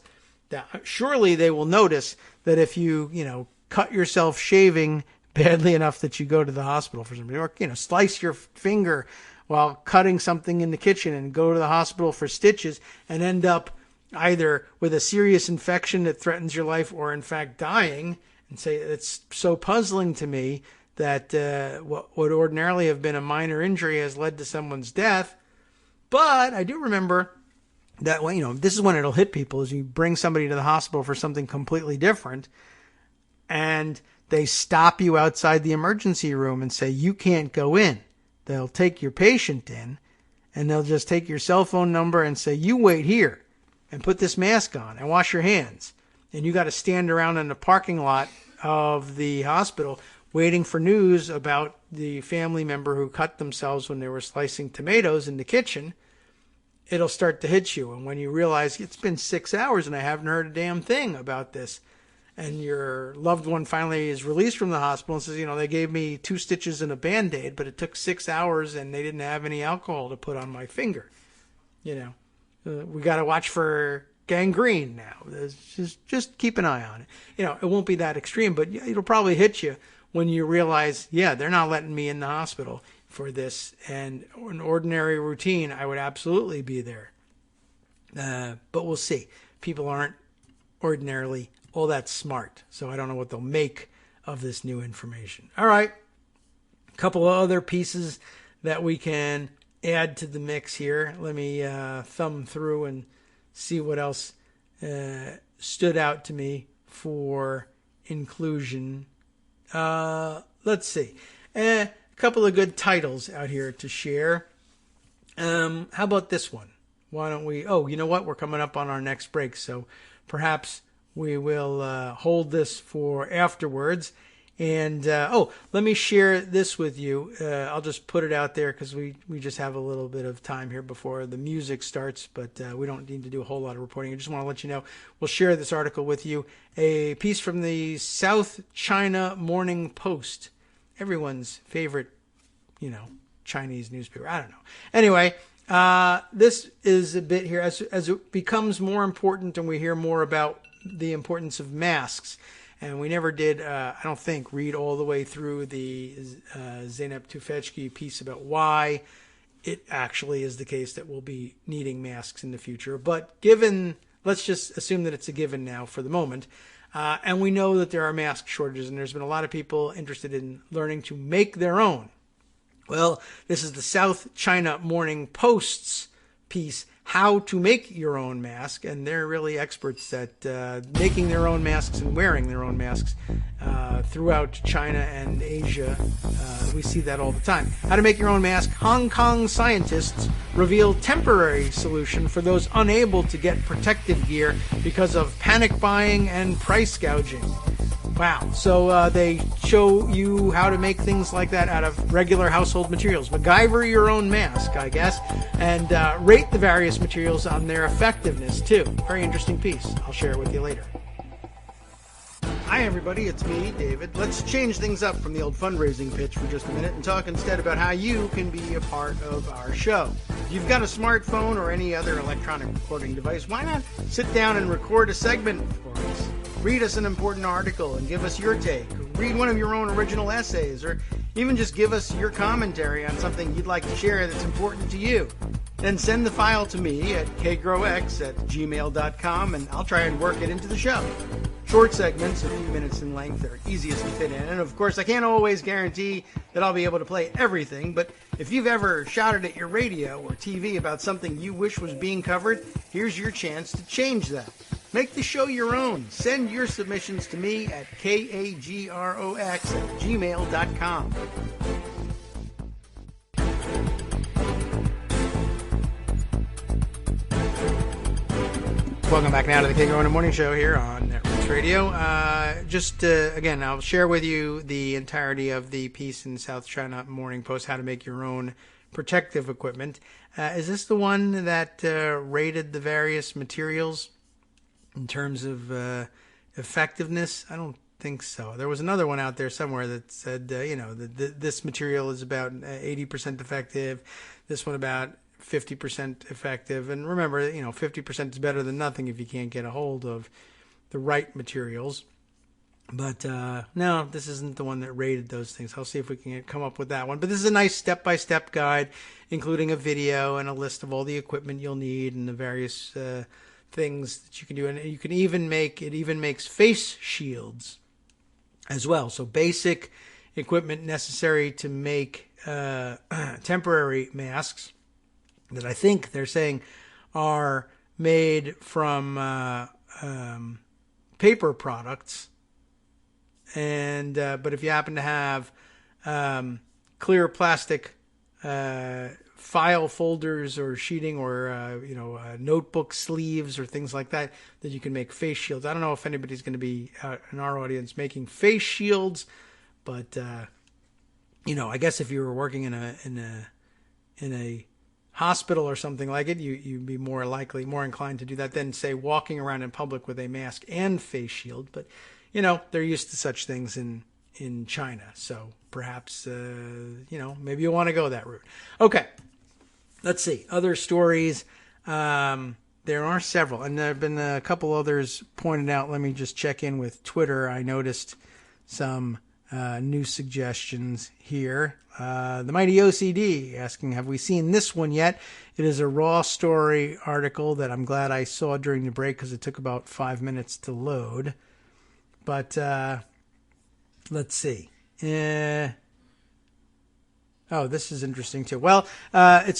That surely they will notice that if you, cut yourself shaving badly enough that you go to the hospital for something, or, slice your finger while cutting something in the kitchen and go to the hospital for stitches and end up either with a serious infection that threatens your life or in fact dying, and say it's so puzzling to me that what would ordinarily have been a minor injury has led to someone's death. But I do remember that when, this is when it'll hit people, is you bring somebody to the hospital for something completely different and they stop you outside the emergency room and say, you can't go in. They'll take your patient in and they'll just take your cell phone number and say, you wait here and put this mask on and wash your hands. And you got to stand around in the parking lot of the hospital waiting for news about the family member who cut themselves when they were slicing tomatoes in the kitchen. It'll start to hit you. And when you realize it's been 6 hours and I haven't heard a damn thing about this, and your loved one finally is released from the hospital and says, they gave me 2 stitches and a Band-Aid, but it took 6 hours and they didn't have any alcohol to put on my finger. We got to watch for gangrene now. Just keep an eye on it. It won't be that extreme, but it'll probably hit you when you realize, they're not letting me in the hospital for this. And an ordinary routine, I would absolutely be there. But we'll see. People aren't ordinarily all that smart, so I don't know what they'll make of this new information. All right, a couple of other pieces that we can add to the mix here. Let me thumb through and see what else stood out to me for inclusion. Let's see. A couple of good titles out here to share. How about this one? Why don't we... Oh, you know what? We're coming up on our next break, so perhaps we will hold this for afterwards. And, let me share this with you. I'll just put it out there because we just have a little bit of time here before the music starts, but we don't need to do a whole lot of reporting. I just want to let you know, we'll share this article with you. A piece from the South China Morning Post, everyone's favorite, Chinese newspaper. I don't know. Anyway, this is a bit here as it becomes more important and we hear more about the importance of masks. And we never did, I don't think, read all the way through the Zeynep Tufekci piece about why it actually is the case that we'll be needing masks in the future. But let's just assume that it's a given now for the moment. And we know that there are mask shortages, and there's been a lot of people interested in learning to make their own. Well, this is the South China Morning Post's piece, How to Make Your Own Mask, and they're really experts at making their own masks and wearing their own masks throughout China and Asia. We see that all the time. How to make your own mask. Hong Kong scientists reveal temporary solution for those unable to get protective gear because of panic buying and price gouging. Wow. So they show you how to make things like that out of regular household materials. MacGyver your own mask, I guess, and rate the various materials on their effectiveness, too. Very interesting piece. I'll share it with you later. Hi, everybody. It's me, David. Let's change things up from the old fundraising pitch for just a minute and talk instead about how you can be a part of our show. If you've got a smartphone or any other electronic recording device, why not sit down and record a segment for us? Read us an important article and give us your take. Read one of your own original essays, or even just give us your commentary on something you'd like to share that's important to you. Then send the file to me at kagrox@gmail.com, and I'll try and work it into the show. Short segments, a few minutes in length, are easiest to fit in. And of course, I can't always guarantee that I'll be able to play everything, but if you've ever shouted at your radio or TV about something you wish was being covered, here's your chance to change that. Make the show your own. Send your submissions to me at kagrox@gmail.com. Welcome back now to the Kagro in the Morning Show here on Networks Radio. Again, I'll share with you the entirety of the piece in South China Morning Post, How to Make Your Own Protective Equipment. Is this the one that rated the various materials in terms of effectiveness? I don't think so. There was another one out there somewhere that said, this material is about 80% effective, this one about 50% effective. And remember, 50% is better than nothing if you can't get a hold of the right materials. But no, this isn't the one that rated those things. I'll see if we can come up with that one. But this is a nice step-by-step guide, including a video and a list of all the equipment you'll need and the various things that you can do. And you can even makes face shields as well. So basic equipment necessary to make temporary masks that I think they're saying are made from paper products. And but if you happen to have clear plastic file folders or sheeting or notebook sleeves or things like that, that you can make face shields. I don't know if anybody's going to be out in our audience making face shields, but I guess if you were working in a hospital or something like it, you'd be more inclined to do that than, say, walking around in public with a mask and face shield. But, they're used to such things in China. So perhaps, maybe you want to go that route. Okay, let's see. Other stories. There are several, and there have been a couple others pointed out. Let me just check in with Twitter. I noticed some new suggestions here. The Mighty OCD asking, have we seen this one yet? It is a Raw Story article that I'm glad I saw during the break because it took about 5 minutes to load. But let's see. Oh, this is interesting too. Well, I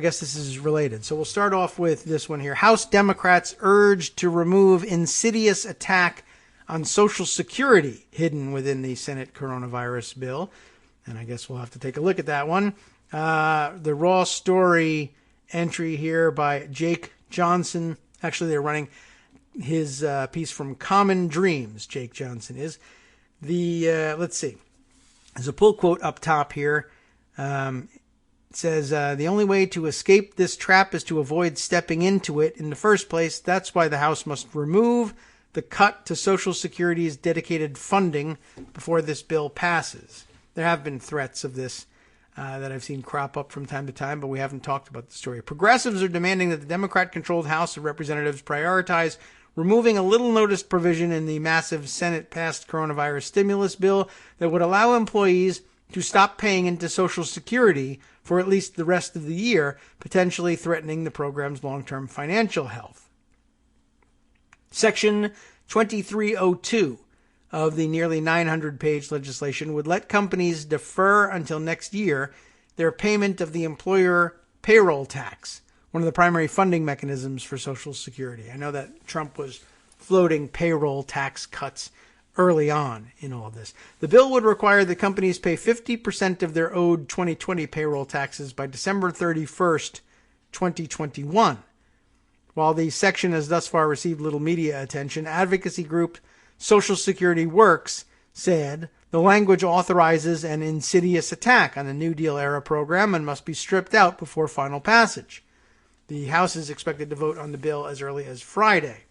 guess this is related. So we'll start off with this one here. House Democrats urged to remove insidious attack on Social Security hidden within the Senate coronavirus bill. And I guess we'll have to take a look at that one. The Raw Story entry here by Jake Johnson. Actually, they're running his piece from Common Dreams, Jake Johnson is. Let's see. There's a pull quote up top here. It says, the only way to escape this trap is to avoid stepping into it in the first place. That's why the House must remove the cut to Social Security's dedicated funding before this bill passes. There have been threats of this that I've seen crop up from time to time, but we haven't talked about the story. Progressives are demanding that the Democrat-controlled House of Representatives prioritize removing a little noticed provision in the massive Senate-passed coronavirus stimulus bill that would allow employees to stop paying into Social Security for at least the rest of the year, potentially threatening the program's long-term financial health. Section 2302 of the nearly 900-page legislation would let companies defer until next year their payment of the employer payroll tax, one of the primary funding mechanisms for Social Security. I know that Trump was floating payroll tax cuts early on in all of this. The bill would require that companies pay 50% of their owed 2020 payroll taxes by December 31st, 2021. While the section has thus far received little media attention, advocacy group Social Security Works said the language authorizes an insidious attack on the New Deal-era program and must be stripped out before final passage. The House is expected to vote on the bill as early as Friday.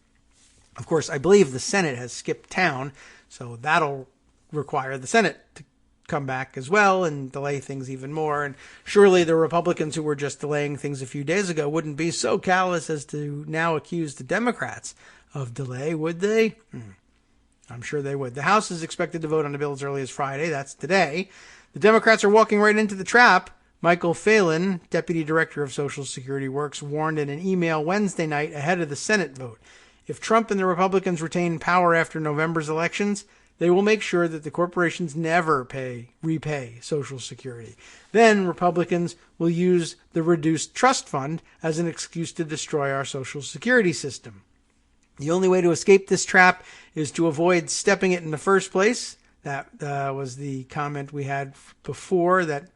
Of course, I believe the Senate has skipped town, so that'll require the Senate to come back as well and delay things even more. And surely the Republicans who were just delaying things a few days ago wouldn't be so callous as to now accuse the Democrats of delay, would they? I'm sure they would. The House is expected to vote on the bill as early as Friday. That's today. The Democrats are walking right into the trap. Michael Phelan, Deputy Director of Social Security Works, warned in an email Wednesday night ahead of the Senate vote. If Trump and the Republicans retain power after November's elections, they will make sure that the corporations never repay Social Security. Then Republicans will use the reduced trust fund as an excuse to destroy our Social Security system. The only way to escape this trap is to avoid stepping it in the first place. That was the comment we had before that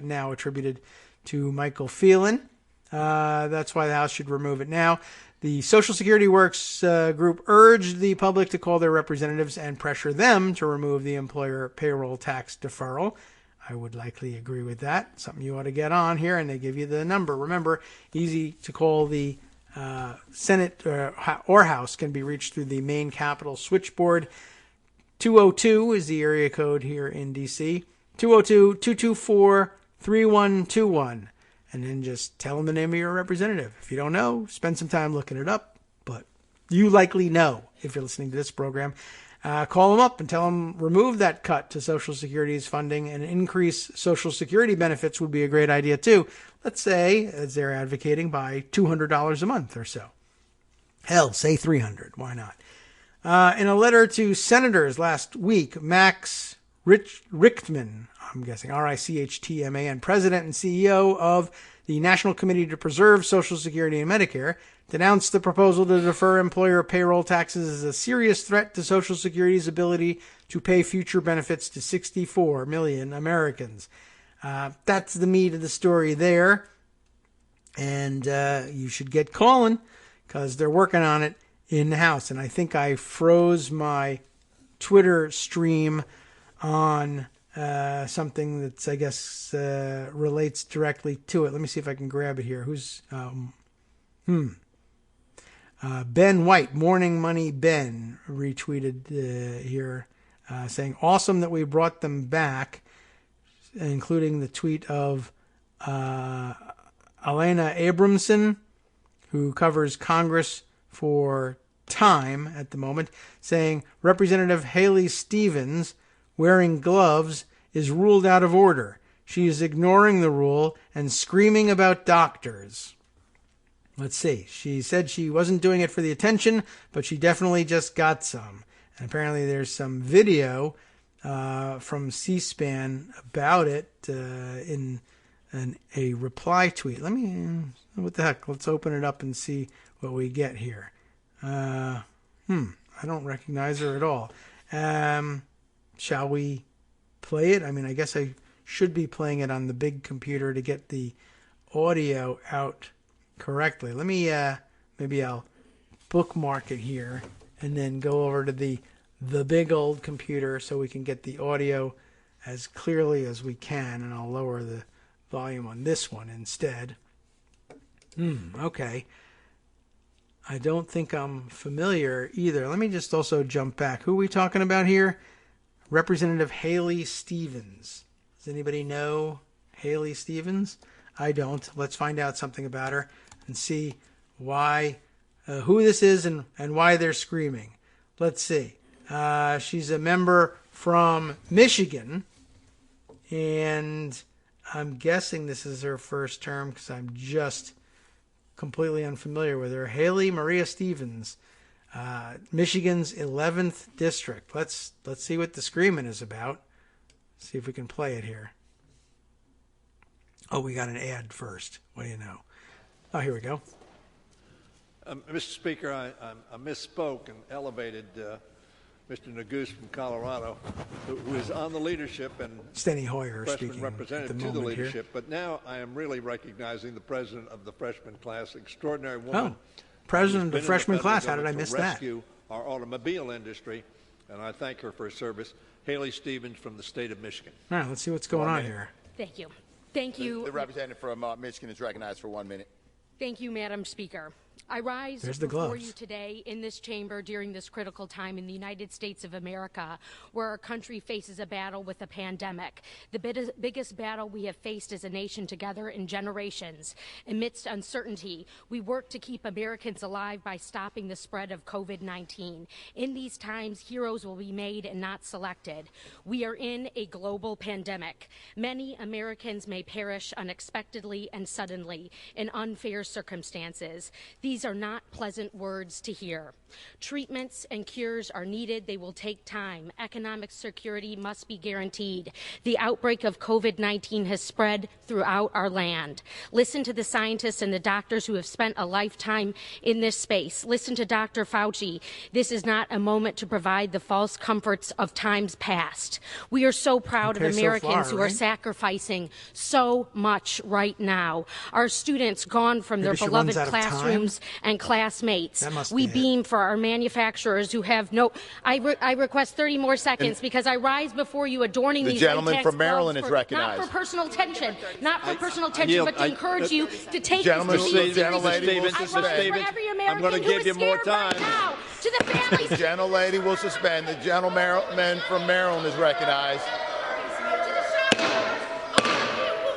now attributed to Michael Phelan. That's why the House should remove it now. The Social Security Works group urged the public to call their representatives and pressure them to remove the employer payroll tax deferral. I would likely agree with that. Something you ought to get on here, and they give you the number. Remember, easy to call. The Senate or House can be reached through the main Capitol switchboard. 202 is the area code here in D.C. 202-224-3121. And then just tell them the name of your representative. If you don't know, spend some time looking it up. But you likely know if you're listening to this program. Call them up and tell them remove that cut to Social Security's funding and increase Social Security benefits would be a great idea too. Let's say, as they're advocating, by $200 a month or so. Hell, say $300. Why not? In a letter to senators last week, Max Richtman, I'm guessing Richtman, president and CEO of the National Committee to Preserve Social Security and Medicare, denounced the proposal to defer employer payroll taxes as a serious threat to Social Security's ability to pay future benefits to 64 million Americans. That's the meat of the story there. And you should get calling because they're working on it in the House. And I think I froze my Twitter stream on something that's, I guess, relates directly to it. Let me see if I can grab it here. Who's... Ben White, Morning Money Ben, retweeted here saying, awesome that we brought them back, including the tweet of Alana Abramson, who covers Congress for Time at the moment, saying Representative Haley Stevens wearing gloves is ruled out of order. She is ignoring the rule and screaming about doctors. Let's see. She said she wasn't doing it for the attention, but she definitely just got some. And apparently there's some video from C-SPAN about it in a reply tweet. What the heck? Let's open it up and see what we get here. I don't recognize her at all. Shall we play it? I mean, I guess I should be playing it on the big computer to get the audio out correctly. Let me, maybe I'll bookmark it here and then go over to the big old computer so we can get the audio as clearly as we can, and I'll lower the volume on this one instead. Okay. I don't think I'm familiar either. Let me just also jump back. Who are we talking about here? Representative Haley Stevens. Does anybody know Haley Stevens? I don't. Let's find out something about her and see why who this is and why they're screaming. Let's see. She's a member from Michigan, and I'm guessing this is her first term because I'm just completely unfamiliar with her. Haley Maria Stevens, Michigan's 11th district. Let's see what the screaming is about. See if we can play it here. Oh, we got an ad first. What do you know? Oh, here we go. Mr. Speaker, I misspoke and elevated Mr. Nagus from Colorado, who is on the leadership and Steny Hoyer freshman speaking representative to the leadership. But now I am really recognizing the president of the freshman class, extraordinary woman. Oh, president of the freshman class. How did I miss that? Rescue our automobile industry, and I thank her for her service. Haley Stevens from the state of Michigan. All right, let's see what's going on here. Thank you. Thank you. The representative from Michigan is recognized for 1 minute. Thank you, Madam Speaker. I rise before you today in this chamber during this critical time in the United States of America, where our country faces a battle with a pandemic, the biggest battle we have faced as a nation together in generations. Amidst uncertainty, we work to keep Americans alive by stopping the spread of COVID-19. In these times, heroes will be made and not selected. We are in a global pandemic. Many Americans may perish unexpectedly and suddenly in unfair circumstances. These are not pleasant words to hear. Treatments and cures are needed. They will take time. Economic security must be guaranteed. The outbreak of COVID-19 has spread throughout our land. Listen to the scientists and the doctors who have spent a lifetime in this space. Listen to Dr. Fauci. This is not a moment to provide the false comforts of times past. We are so proud of Americans who are sacrificing so much right now. Our students gone from their beloved classrooms and classmates. We beam for our manufacturers who have no... I request 30 more seconds because I rise before you adorning these... The gentleman from Maryland is recognized. Not for personal attention, but to encourage you to take gentleman, this disease seriously. I'm going to give you more time. Right now, to the families. The gentlelady will suspend. The gentleman from Maryland is recognized.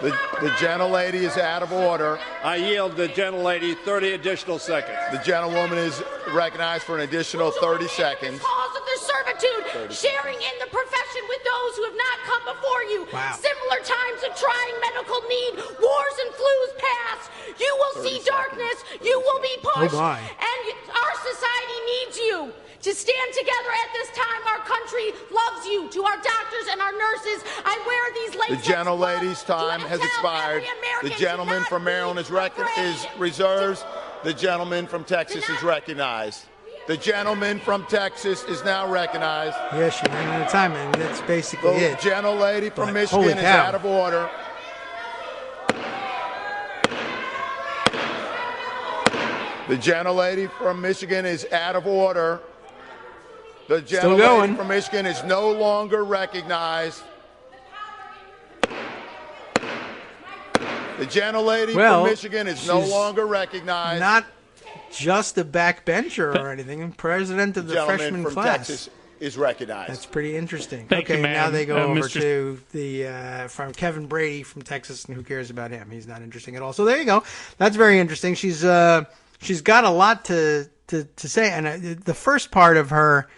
The gentlelady is out of order. I yield the gentlelady 30 additional seconds. The gentlewoman is recognized for an additional 30 seconds. Cause of their servitude, sharing in the profession with those who have not come before you. Wow. Similar times of trying medical need, wars and flus past. You will see darkness. You will be pushed. Oh my. And our society needs you. To stand together at this time, our country loves you. To our doctors and our nurses, I wear these latex The gentlelady's gloves time to has tell expired. every American The gentleman to from not Maryland be is afraid. reserved. The gentleman from Texas is recognized. The gentleman from Texas is now recognized. Yeah, she ran out of time, and that's basically The it. gentlelady from But Michigan holy is cow. out of order. The gentlelady from Michigan is out of order. The Still gentlelady going. from Michigan is no longer recognized. The gentlelady Well, from Michigan is no she's longer recognized. Not just a backbencher or anything. President of the gentleman freshman from class. Texas is recognized. That's pretty interesting. Thank you, okay, ma'am. now they go over Mr. to the from Kevin Brady from Texas, and who cares about him? He's not interesting at all. So there you go. That's very interesting. She's got a lot to say, and the first part of her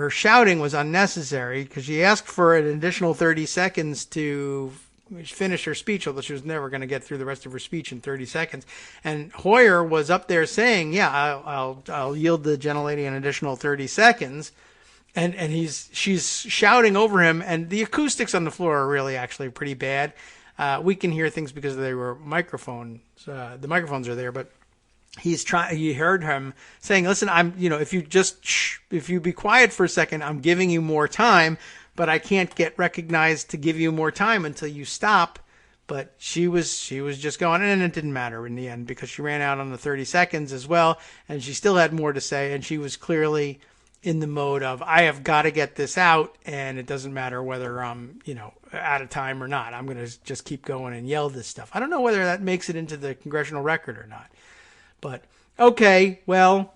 shouting was unnecessary because she asked for an additional 30 seconds to finish her speech, although she was never going to get through the rest of her speech in 30 seconds. And Hoyer was up there saying, "Yeah, I'll yield the gentlelady an additional 30 seconds." And she's shouting over him, and the acoustics on the floor are really actually pretty bad. We can hear things because they were microphones. The microphones are there, but he heard him saying, "Listen, if you be quiet for a second, I'm giving you more time, but I can't get recognized to give you more time until you stop." But she was just going, and it didn't matter in the end because she ran out on the 30 seconds as well, and she still had more to say, and she was clearly in the mode of, I have got to get this out, and it doesn't matter whether I'm, out of time or not. I'm going to just keep going and yell this stuff. I don't know whether that makes it into the congressional record or not. But, okay, well,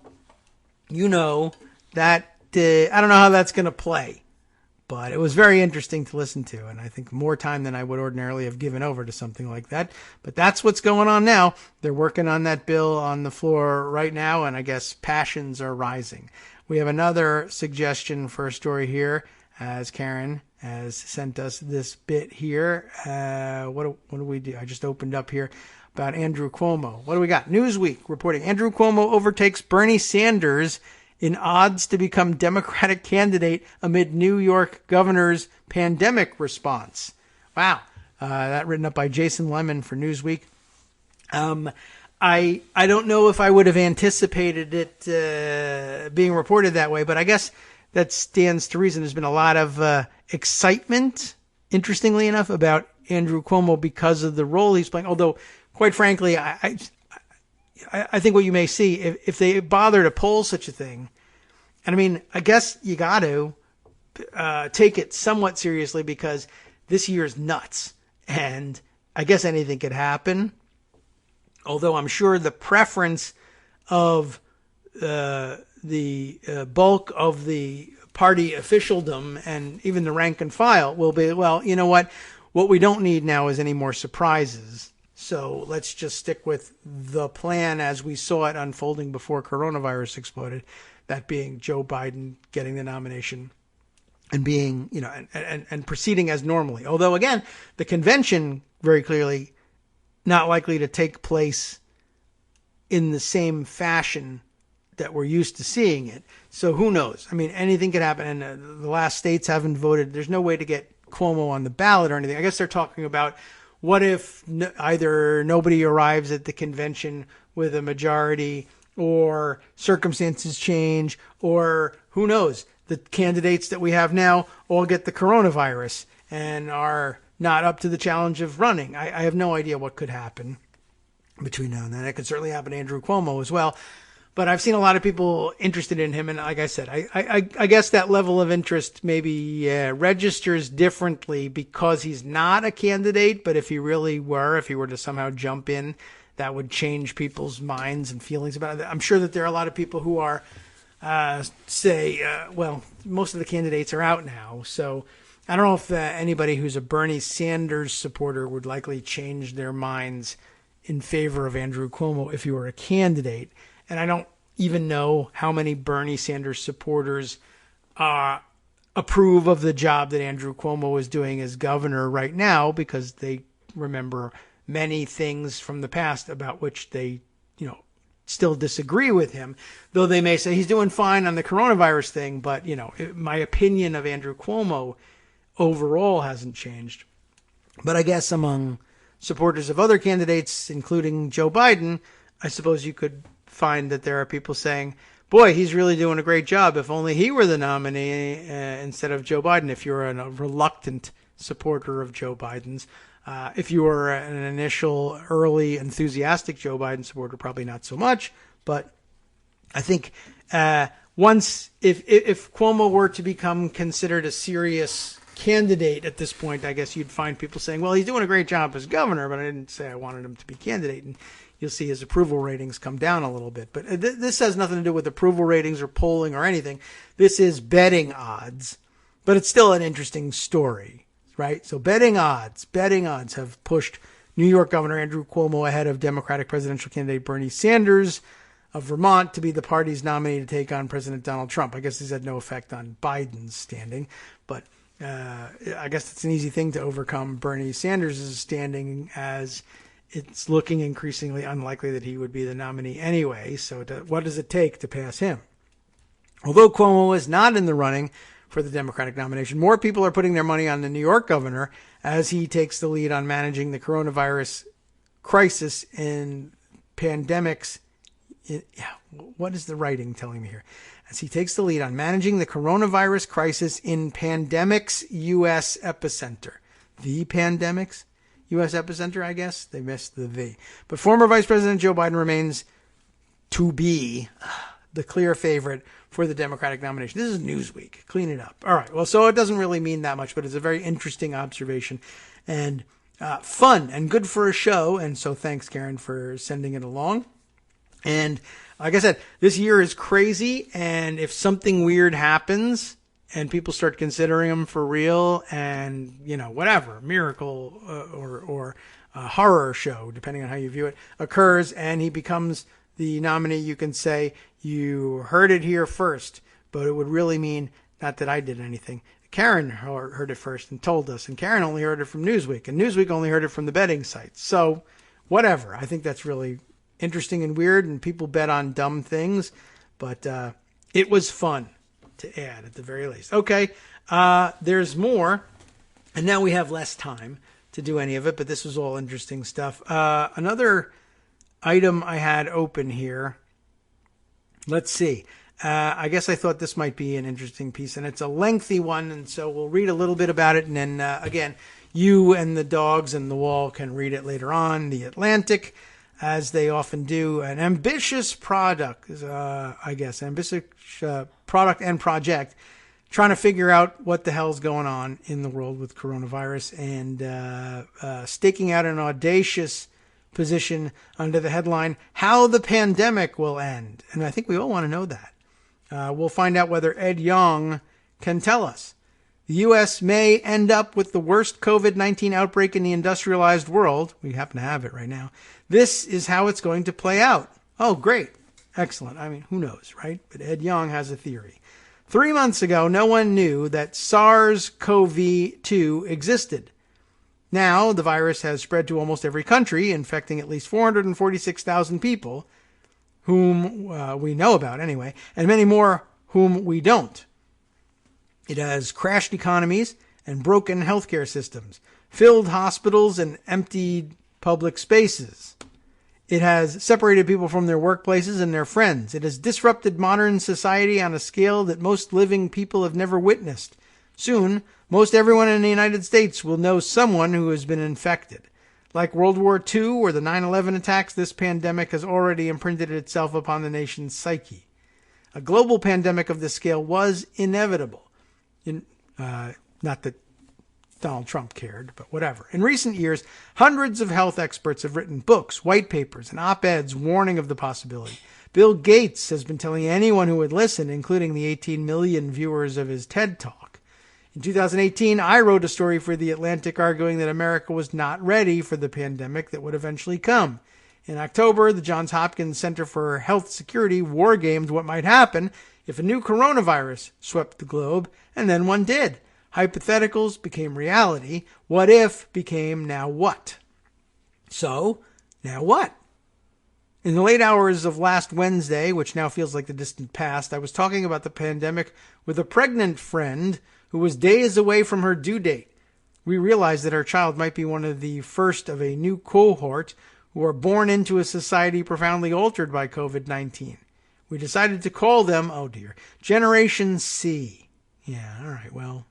that I don't know how that's going to play. But it was very interesting to listen to, and I think more time than I would ordinarily have given over to something like that. But that's what's going on now. They're working on that bill on the floor right now, and I guess passions are rising. We have another suggestion for a story here, as Karen has sent us this bit here. What do we do? I just opened up here about Andrew Cuomo. What do we got? Newsweek reporting Andrew Cuomo overtakes Bernie Sanders in odds to become Democratic candidate amid New York governor's pandemic response. Wow. That written up by Jason Lemon for Newsweek. I don't know if I would have anticipated it being reported that way, but I guess that stands to reason. There's been a lot of excitement, interestingly enough, about Andrew Cuomo because of the role he's playing. Although, quite frankly, I think what you may see, if they bother to poll such a thing, and I mean, I guess you got to take it somewhat seriously because this year's nuts, and I guess anything could happen. Although I'm sure the preference of the bulk of the party officialdom and even the rank and file will be, well, you know what? What we don't need now is any more surprises. So let's just stick with the plan as we saw it unfolding before coronavirus exploded, that being Joe Biden getting the nomination and being, and proceeding as normally. Although, again, the convention very clearly not likely to take place in the same fashion that we're used to seeing it. So who knows? I mean, anything could happen. And the last states haven't voted. There's no way to get Cuomo on the ballot or anything. I guess they're talking about what if either nobody arrives at the convention with a majority or circumstances change, or who knows, the candidates that we have now all get the coronavirus and are not up to the challenge of running. I have no idea what could happen between now and then. It could certainly happen to Andrew Cuomo as well. But I've seen a lot of people interested in him. And like I said, I guess that level of interest maybe registers differently because he's not a candidate. But if he really were, if he were to somehow jump in, that would change people's minds and feelings about it. I'm sure that there are a lot of people who are, well, most of the candidates are out now. So I don't know if anybody who's a Bernie Sanders supporter would likely change their minds in favor of Andrew Cuomo if he were a candidate. And I don't even know how many Bernie Sanders supporters approve of the job that Andrew Cuomo is doing as governor right now, because they remember many things from the past about which they, still disagree with him, though they may say he's doing fine on the coronavirus thing. But, my opinion of Andrew Cuomo overall hasn't changed. But I guess among supporters of other candidates, including Joe Biden, I suppose you could find that there are people saying, boy, he's really doing a great job. If only he were the nominee instead of Joe Biden, if you're a reluctant supporter of Joe Biden's. If you were an initial, early, enthusiastic Joe Biden supporter, probably not so much. But I think once, if Cuomo were to become considered a serious candidate at this point, I guess you'd find people saying, well, he's doing a great job as governor, but I didn't say I wanted him to be candidate. And you'll see his approval ratings come down a little bit. But this has nothing to do with approval ratings or polling or anything. This is betting odds, but it's still an interesting story, right? So betting odds have pushed New York Governor Andrew Cuomo ahead of Democratic presidential candidate Bernie Sanders of Vermont to be the party's nominee to take on President Donald Trump. I guess this had no effect on Biden's standing, but I guess it's an easy thing to overcome Bernie Sanders' standing, as it's looking increasingly unlikely that he would be the nominee anyway. So what does it take to pass him? Although Cuomo is not in the running for the Democratic nomination, more people are putting their money on the New York governor as he takes the lead on managing the coronavirus crisis in pandemics. What is the writing telling me here? As he takes the lead on managing the coronavirus crisis in pandemics U.S. epicenter. The pandemics U.S. epicenter, I guess. They missed the V. But former Vice President Joe Biden remains to be the clear favorite for the Democratic nomination. This is Newsweek. Clean it up. All right. Well, so it doesn't really mean that much, but it's a very interesting observation and fun and good for a show. And so thanks, Karen, for sending it along. And like I said, this year is crazy. And if something weird happens and people start considering him for real, and, whatever, miracle or a horror show, depending on how you view it, occurs, and he becomes the nominee, you can say, you heard it here first, but it would really mean not that I did anything. Karen heard it first and told us, and Karen only heard it from Newsweek, and Newsweek only heard it from the betting sites. So, whatever. I think that's really interesting and weird, and people bet on dumb things, but it was fun to add at the very least. Okay, there's more, and now we have less time to do any of it, but this was all interesting stuff. Another item I had open here. Let's see. I guess I thought this might be an interesting piece, and it's a lengthy one, and so we'll read a little bit about it, and then, again, you and the dogs and the wall can read it later on. The Atlantic, as they often do, an ambitious product, ambitious product and project, trying to figure out what the hell's going on in the world with coronavirus, and staking out an audacious position under the headline, How the Pandemic Will End. And I think we all want to know that. We'll find out whether Ed Yong can tell us. The U.S. may end up with the worst COVID-19 outbreak in the industrialized world. We happen to have it right now. This is how it's going to play out. Oh, great. Excellent. I mean, who knows, right? But Ed Yong has a theory. 3 months ago, no one knew that SARS-CoV-2 existed. Now, the virus has spread to almost every country, infecting at least 446,000 people, whom we know about anyway, and many more whom we don't. It has crashed economies and broken healthcare systems, filled hospitals and emptied public spaces. It has separated people from their workplaces and their friends. It has disrupted modern society on a scale that most living people have never witnessed. Soon, most everyone in the United States will know someone who has been infected. Like World War II or the 9/11 attacks, this pandemic has already imprinted itself upon the nation's psyche. A global pandemic of this scale was inevitable. Not that Donald Trump cared, but whatever. In recent years, hundreds of health experts have written books, white papers, and op-eds warning of the possibility. Bill Gates has been telling anyone who would listen, including the 18 million viewers of his TED Talk. In 2018, I wrote a story for The Atlantic arguing that America was not ready for the pandemic that would eventually come. In October, the Johns Hopkins Center for Health Security wargamed what might happen if a new coronavirus swept the globe, and then one did. Hypotheticals became reality. What if became now what? So, now what? In the late hours of last Wednesday, which now feels like the distant past, I was talking about the pandemic with a pregnant friend who was days away from her due date. We realized that our child might be one of the first of a new cohort who are born into a society profoundly altered by COVID-19. We decided to call them, Generation C. Yeah, all right, well.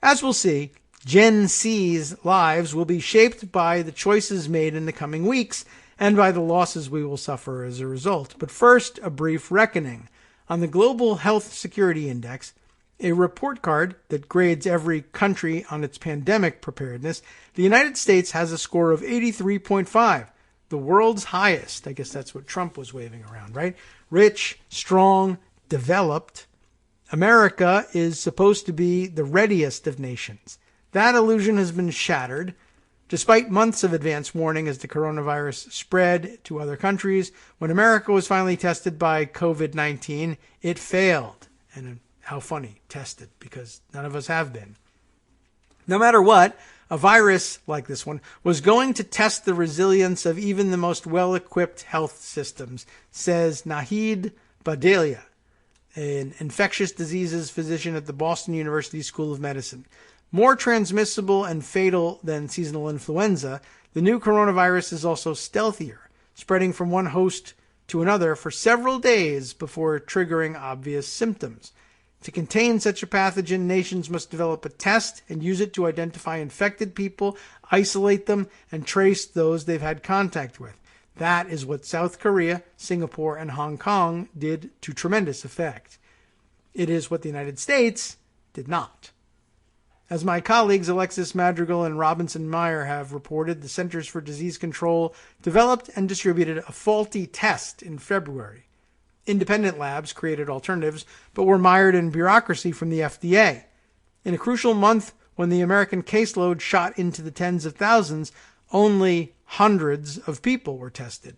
As we'll see, Gen C's lives will be shaped by the choices made in the coming weeks and by the losses we will suffer as a result. But first, a brief reckoning. On the Global Health Security Index, a report card that grades every country on its pandemic preparedness, the United States has a score of 83.5, the world's highest. I guess that's what Trump was waving around, right? Rich, strong, developed. America is supposed to be the readiest of nations. That illusion has been shattered. Despite months of advance warning as the coronavirus spread to other countries, when America was finally tested by COVID-19, it failed. And how funny, tested, because none of us have been. No matter what, a virus like this one was going to test the resilience of even the most well-equipped health systems, says Nahid Badalia, an infectious diseases physician at the Boston University School of Medicine. More transmissible and fatal than seasonal influenza, the new coronavirus is also stealthier, spreading from one host to another for several days before triggering obvious symptoms. To contain such a pathogen, nations must develop a test and use it to identify infected people, isolate them, and trace those they've had contact with. That is what South Korea, Singapore, and Hong Kong did to tremendous effect. It is what the United States did not. As my colleagues Alexis Madrigal and Robinson Meyer have reported, the Centers for Disease Control developed and distributed a faulty test in February. Independent labs created alternatives, but were mired in bureaucracy from the FDA. In a crucial month when the American caseload shot into the tens of thousands, only hundreds of people were tested.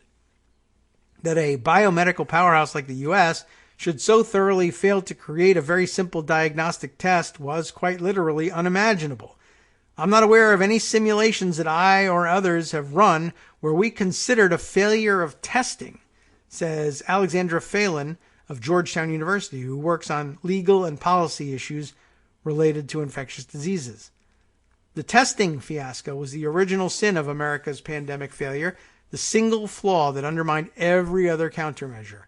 That a biomedical powerhouse like the U.S. should so thoroughly fail to create a very simple diagnostic test was quite literally unimaginable. I'm not aware of any simulations that I or others have run where we considered a failure of testing, says Alexandra Phelan of Georgetown University, who works on legal and policy issues related to infectious diseases. The testing fiasco was the original sin of America's pandemic failure, the single flaw that undermined every other countermeasure.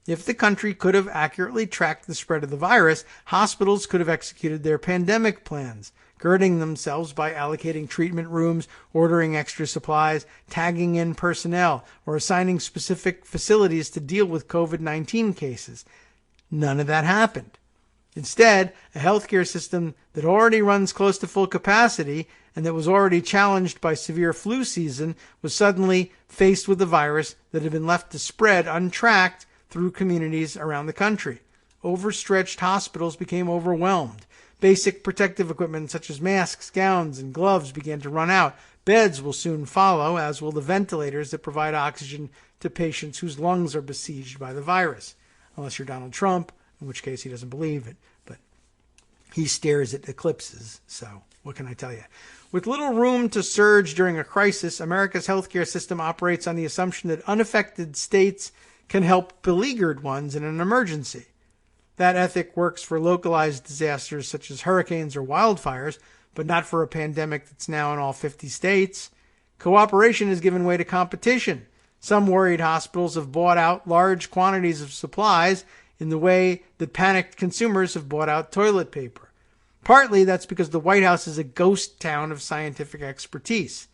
If the country could have accurately tracked the spread of the virus, hospitals could have executed their pandemic plans, girding themselves by allocating treatment rooms, ordering extra supplies, tagging in personnel, or assigning specific facilities to deal with COVID-19 cases. None of that happened. Instead, a healthcare system that already runs close to full capacity and that was already challenged by severe flu season was suddenly faced with a virus that had been left to spread untracked through communities around the country. Overstretched hospitals became overwhelmed. Basic protective equipment such as masks, gowns, and gloves began to run out. Beds will soon follow, as will the ventilators that provide oxygen to patients whose lungs are besieged by the virus. Unless you're Donald Trump, in which case he doesn't believe it. But he stares at eclipses, so what can I tell you? With little room to surge during a crisis, America's healthcare system operates on the assumption that unaffected states can help beleaguered ones in an emergency. That ethic works for localized disasters such as hurricanes or wildfires, but not for a pandemic that's now in all 50 states. Cooperation has given way to competition. Some worried hospitals have bought out large quantities of supplies in the way that panicked consumers have bought out toilet paper. Partly that's because the White House is a ghost town of scientific expertise.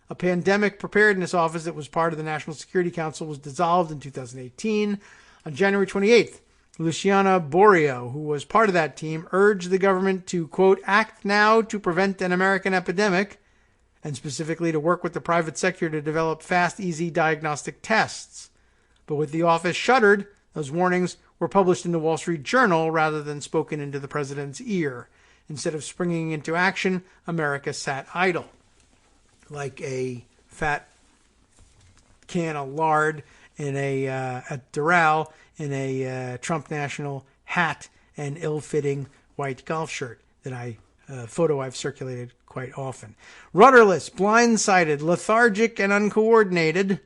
A pandemic preparedness office that was part of the National Security Council was dissolved in 2018. On January 28th, Luciana Borio, who was part of that team, urged the government to, quote, act now to prevent an American epidemic, and specifically to work with the private sector to develop fast, easy diagnostic tests. But with the office shuttered, those warnings were published in the Wall Street Journal rather than spoken into the president's ear. Instead of springing into action, America sat idle, like a fat can of lard in at Doral in a Trump National hat and ill-fitting white golf shirt photo I've circulated quite often. Rudderless, blindsided, lethargic, and uncoordinated.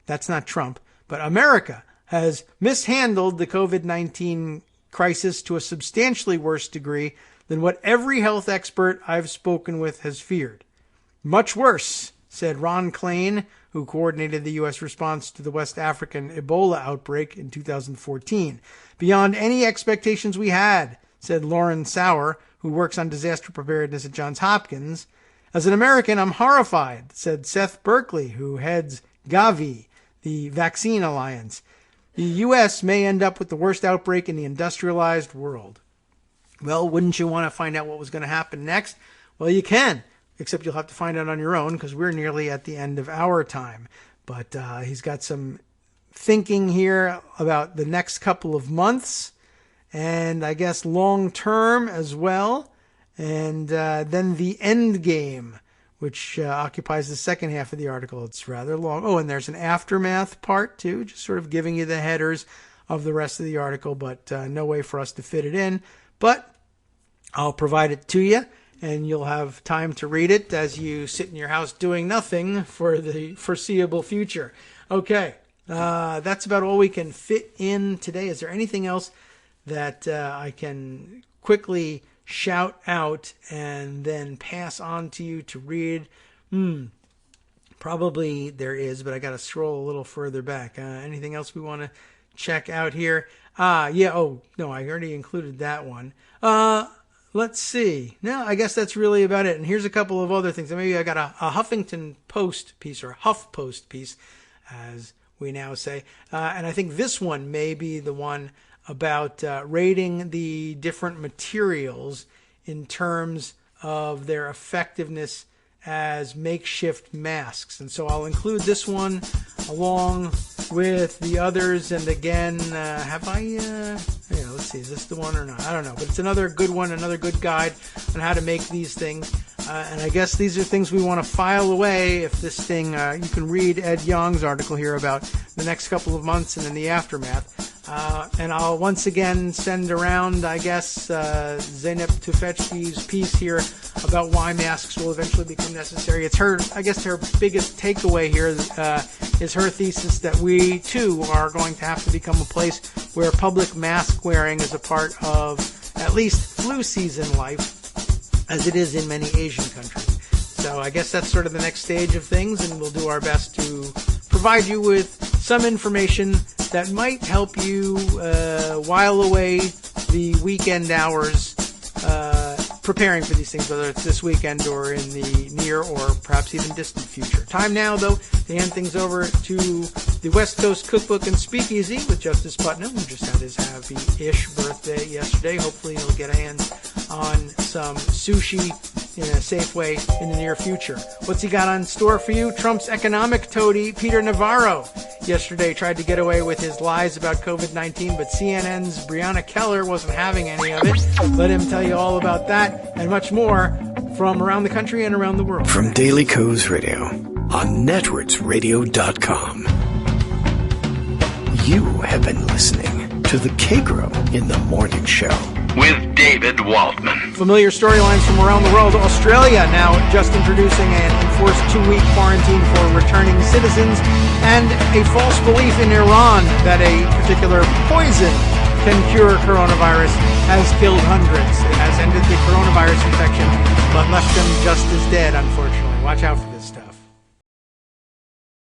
That's not Trump, but America has mishandled the COVID-19 crisis to a substantially worse degree than what every health expert I've spoken with has feared. Much worse, said Ron Klain, who coordinated the U.S. response to the West African Ebola outbreak in 2014. Beyond any expectations we had, said Lauren Sauer, who works on disaster preparedness at Johns Hopkins. As an American, I'm horrified, said Seth Berkley, who heads Gavi, the Vaccine Alliance. The U.S. may end up with the worst outbreak in the industrialized world. Well, wouldn't you want to find out what was going to happen next? Well, you can, except you'll have to find out on your own because we're nearly at the end of our time. But he's got some thinking here about the next couple of months and I guess long term as well. And then the end game, which occupies the second half of the article. It's rather long. Oh, and there's an aftermath part too, just sort of giving you the headers of the rest of the article, but no way for us to fit it in. But I'll provide it to you, and you'll have time to read it as you sit in your house doing nothing for the foreseeable future. Okay, that's about all we can fit in today. Is there anything else that I can quickly shout out and then pass on to you to read? Probably there is, but I got to scroll a little further back. Anything else we want to check out here? Oh, no, I already included that one. Let's see. No, I guess that's really about it. And here's a couple of other things. Maybe I got a Huffington Post piece, or HuffPost piece, as we now say. And I think this one may be the one about rating the different materials in terms of their effectiveness as makeshift masks. And so I'll include this one along with the others. And again, let's see, is this the one or not? I don't know, but it's another good one, another good guide on how to make these things. And I guess these are things we want to file away. If this thing, you can read Ed Young's article here about the next couple of months and in the aftermath. And I'll once again send around, I guess, Zeynep Tufekci's piece here about why masks will eventually become necessary. It's her biggest takeaway here is her thesis that we, too, are going to have to become a place where public mask wearing is a part of at least flu season life, as it is in many Asian countries. So I guess that's sort of the next stage of things, and we'll do our best to provide you with some information that might help you while away the weekend hours preparing for these things, whether it's this weekend or in the near or perhaps even distant future. Time now, though, to hand things over to the West Coast Cookbook and Speakeasy with Justice Putnam, who just had his happy-ish birthday yesterday. Hopefully he'll get a hand on some sushi in a safe way in the near future. What's he got on store for you? Trump's economic toady, Peter Navarro, yesterday tried to get away with his lies about COVID-19, but CNN's Breonna Keller wasn't having any of it. Let him tell you all about that and much more from around the country and around the world. From Daily Kos Radio on netrootsradio.com. You have been listening to the Kagro in the Morning Show with David Waldman. Familiar storylines from around the world. Australia now just introducing an enforced 2-week quarantine for returning citizens, and a false belief in Iran that a particular poison can cure coronavirus has killed hundreds. It has ended the coronavirus infection, but left them just as dead, unfortunately. Watch out for